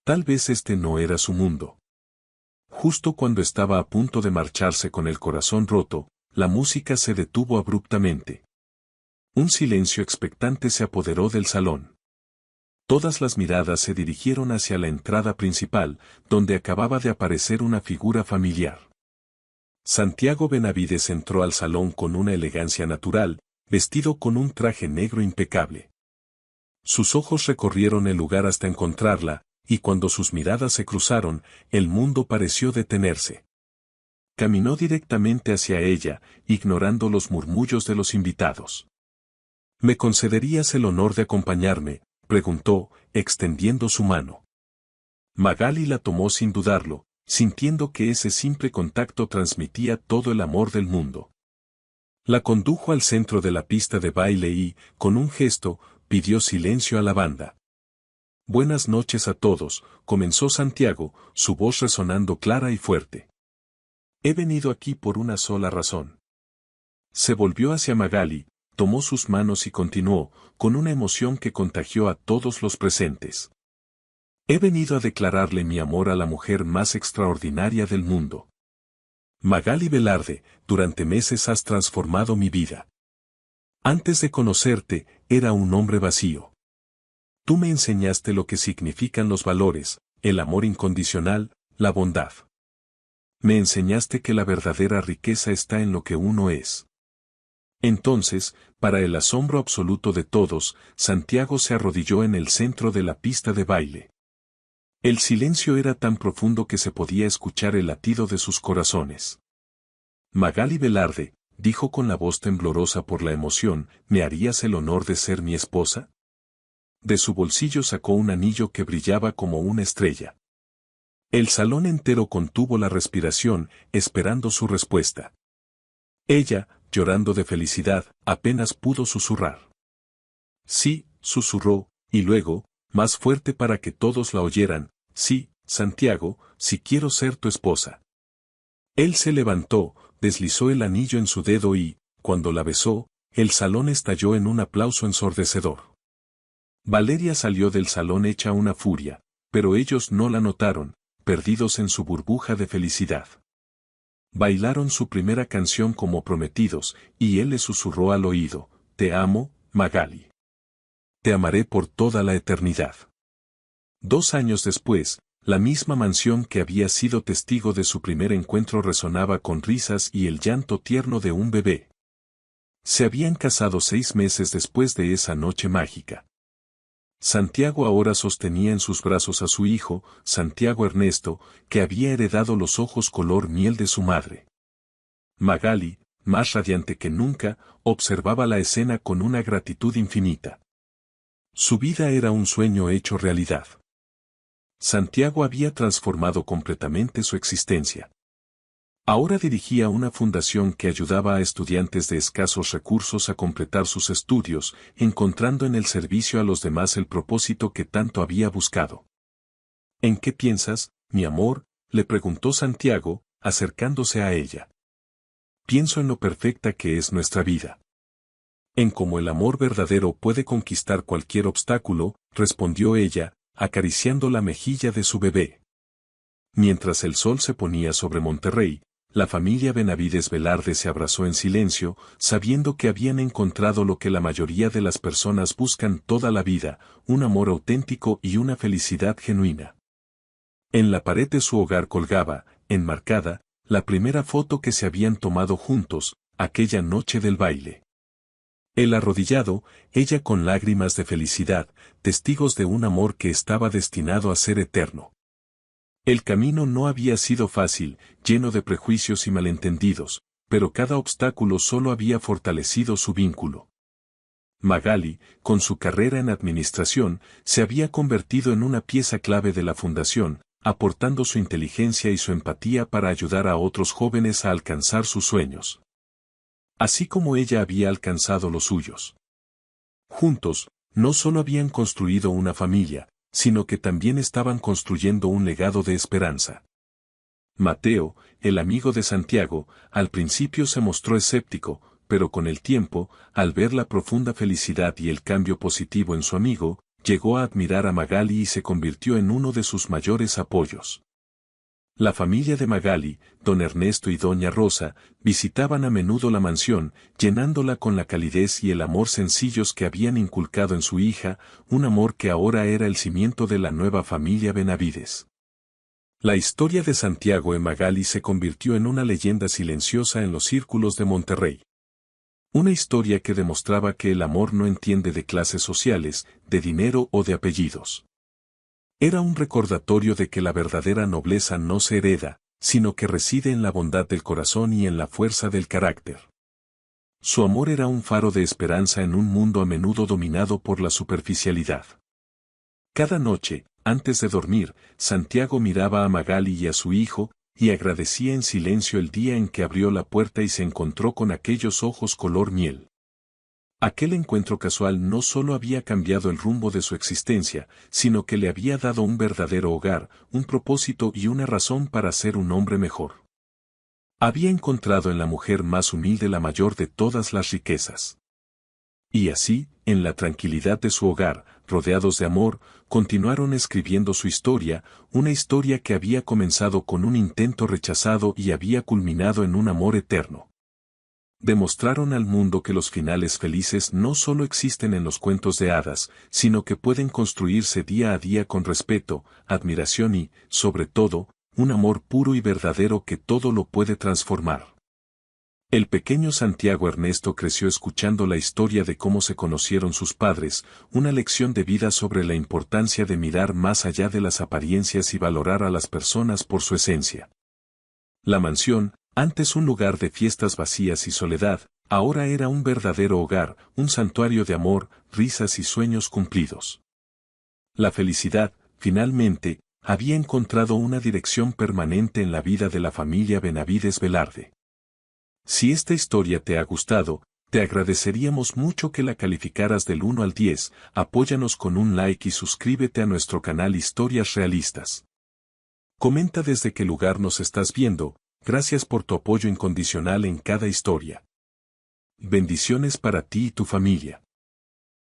Tal vez este no era su mundo. Justo cuando estaba a punto de marcharse con el corazón roto, la música se detuvo abruptamente. Un silencio expectante se apoderó del salón. Todas las miradas se dirigieron hacia la entrada principal, donde acababa de aparecer una figura familiar. Santiago Benavides entró al salón con una elegancia natural, vestido con un traje negro impecable. Sus ojos recorrieron el lugar hasta encontrarla, y cuando sus miradas se cruzaron, el mundo pareció detenerse. Caminó directamente hacia ella, ignorando los murmullos de los invitados. «¿Me concederías el honor de acompañarme?», preguntó, extendiendo su mano. Magali la tomó sin dudarlo, sintiendo que ese simple contacto transmitía todo el amor del mundo. La condujo al centro de la pista de baile y, con un gesto, pidió silencio a la banda. «Buenas noches a todos», comenzó Santiago, su voz resonando clara y fuerte. «He venido aquí por una sola razón». Se volvió hacia Magali, tomó sus manos y continuó, con una emoción que contagió a todos los presentes. «He venido a declararle mi amor a la mujer más extraordinaria del mundo. Magali Velarde, durante meses has transformado mi vida. Antes de conocerte, era un hombre vacío. Tú me enseñaste lo que significan los valores, el amor incondicional, la bondad. Me enseñaste que la verdadera riqueza está en lo que uno es. Entonces, para el asombro absoluto de todos, Santiago se arrodilló en el centro de la pista de baile. El silencio era tan profundo que se podía escuchar el latido de sus corazones. Magali Velarde, dijo con la voz temblorosa por la emoción, ¿me harías el honor de ser mi esposa? De su bolsillo sacó un anillo que brillaba como una estrella. El salón entero contuvo la respiración, esperando su respuesta. Ella, llorando de felicidad, apenas pudo susurrar. Sí, susurró, y luego, más fuerte para que todos la oyeran, sí, Santiago, si quiero ser tu esposa. Él se levantó, deslizó el anillo en su dedo y, cuando la besó, el salón estalló en un aplauso ensordecedor. Valeria salió del salón hecha una furia, pero ellos no la notaron, perdidos en su burbuja de felicidad. Bailaron su primera canción como prometidos, y él le susurró al oído, «Te amo, Magali. Te amaré por toda la eternidad». 2 años después, la misma mansión que había sido testigo de su primer encuentro resonaba con risas y el llanto tierno de un bebé. Se habían casado 6 meses después de esa noche mágica. Santiago ahora sostenía en sus brazos a su hijo, Santiago Ernesto, que había heredado los ojos color miel de su madre. Magali, más radiante que nunca, observaba la escena con una gratitud infinita. Su vida era un sueño hecho realidad. Santiago había transformado completamente su existencia. Ahora dirigía una fundación que ayudaba a estudiantes de escasos recursos a completar sus estudios, encontrando en el servicio a los demás el propósito que tanto había buscado. ¿En qué piensas, mi amor?, le preguntó Santiago, acercándose a ella. Pienso en lo perfecta que es nuestra vida. En cómo el amor verdadero puede conquistar cualquier obstáculo, respondió ella, acariciando la mejilla de su bebé. Mientras el sol se ponía sobre Monterrey, la familia Benavides Velarde se abrazó en silencio, sabiendo que habían encontrado lo que la mayoría de las personas buscan toda la vida, un amor auténtico y una felicidad genuina. En la pared de su hogar colgaba, enmarcada, la primera foto que se habían tomado juntos, aquella noche del baile. Él arrodillado, ella con lágrimas de felicidad, testigos de un amor que estaba destinado a ser eterno. El camino no había sido fácil, lleno de prejuicios y malentendidos, pero cada obstáculo solo había fortalecido su vínculo. Magali, con su carrera en administración, se había convertido en una pieza clave de la fundación, aportando su inteligencia y su empatía para ayudar a otros jóvenes a alcanzar sus sueños. Así como ella había alcanzado los suyos. Juntos, no solo habían construido una familia, sino que también estaban construyendo un legado de esperanza. Mateo, el amigo de Santiago, al principio se mostró escéptico, pero con el tiempo, al ver la profunda felicidad y el cambio positivo en su amigo, llegó a admirar a Magali y se convirtió en uno de sus mayores apoyos. La familia de Magali, don Ernesto y doña Rosa, visitaban a menudo la mansión, llenándola con la calidez y el amor sencillos que habían inculcado en su hija, un amor que ahora era el cimiento de la nueva familia Benavides. La historia de Santiago y Magali se convirtió en una leyenda silenciosa en los círculos de Monterrey. Una historia que demostraba que el amor no entiende de clases sociales, de dinero o de apellidos. Era un recordatorio de que la verdadera nobleza no se hereda, sino que reside en la bondad del corazón y en la fuerza del carácter. Su amor era un faro de esperanza en un mundo a menudo dominado por la superficialidad. Cada noche, antes de dormir, Santiago miraba a Magali y a su hijo, y agradecía en silencio el día en que abrió la puerta y se encontró con aquellos ojos color miel. Aquel encuentro casual no solo había cambiado el rumbo de su existencia, sino que le había dado un verdadero hogar, un propósito y una razón para ser un hombre mejor. Había encontrado en la mujer más humilde la mayor de todas las riquezas. Y así, en la tranquilidad de su hogar, rodeados de amor, continuaron escribiendo su historia, una historia que había comenzado con un intento rechazado y había culminado en un amor eterno. Demostraron al mundo que los finales felices no solo existen en los cuentos de hadas, sino que pueden construirse día a día con respeto, admiración y, sobre todo, un amor puro y verdadero que todo lo puede transformar. El pequeño Santiago Ernesto creció escuchando la historia de cómo se conocieron sus padres, una lección de vida sobre la importancia de mirar más allá de las apariencias y valorar a las personas por su esencia. La mansión, antes un lugar de fiestas vacías y soledad, ahora era un verdadero hogar, un santuario de amor, risas y sueños cumplidos. La felicidad, finalmente, había encontrado una dirección permanente en la vida de la familia Benavides Velarde. Si esta historia te ha gustado, te agradeceríamos mucho que la calificaras del 1 al 10, apóyanos con un like y suscríbete a nuestro canal Historias Realistas. Comenta desde qué lugar nos estás viendo, gracias por tu apoyo incondicional en cada historia. Bendiciones para ti y tu familia.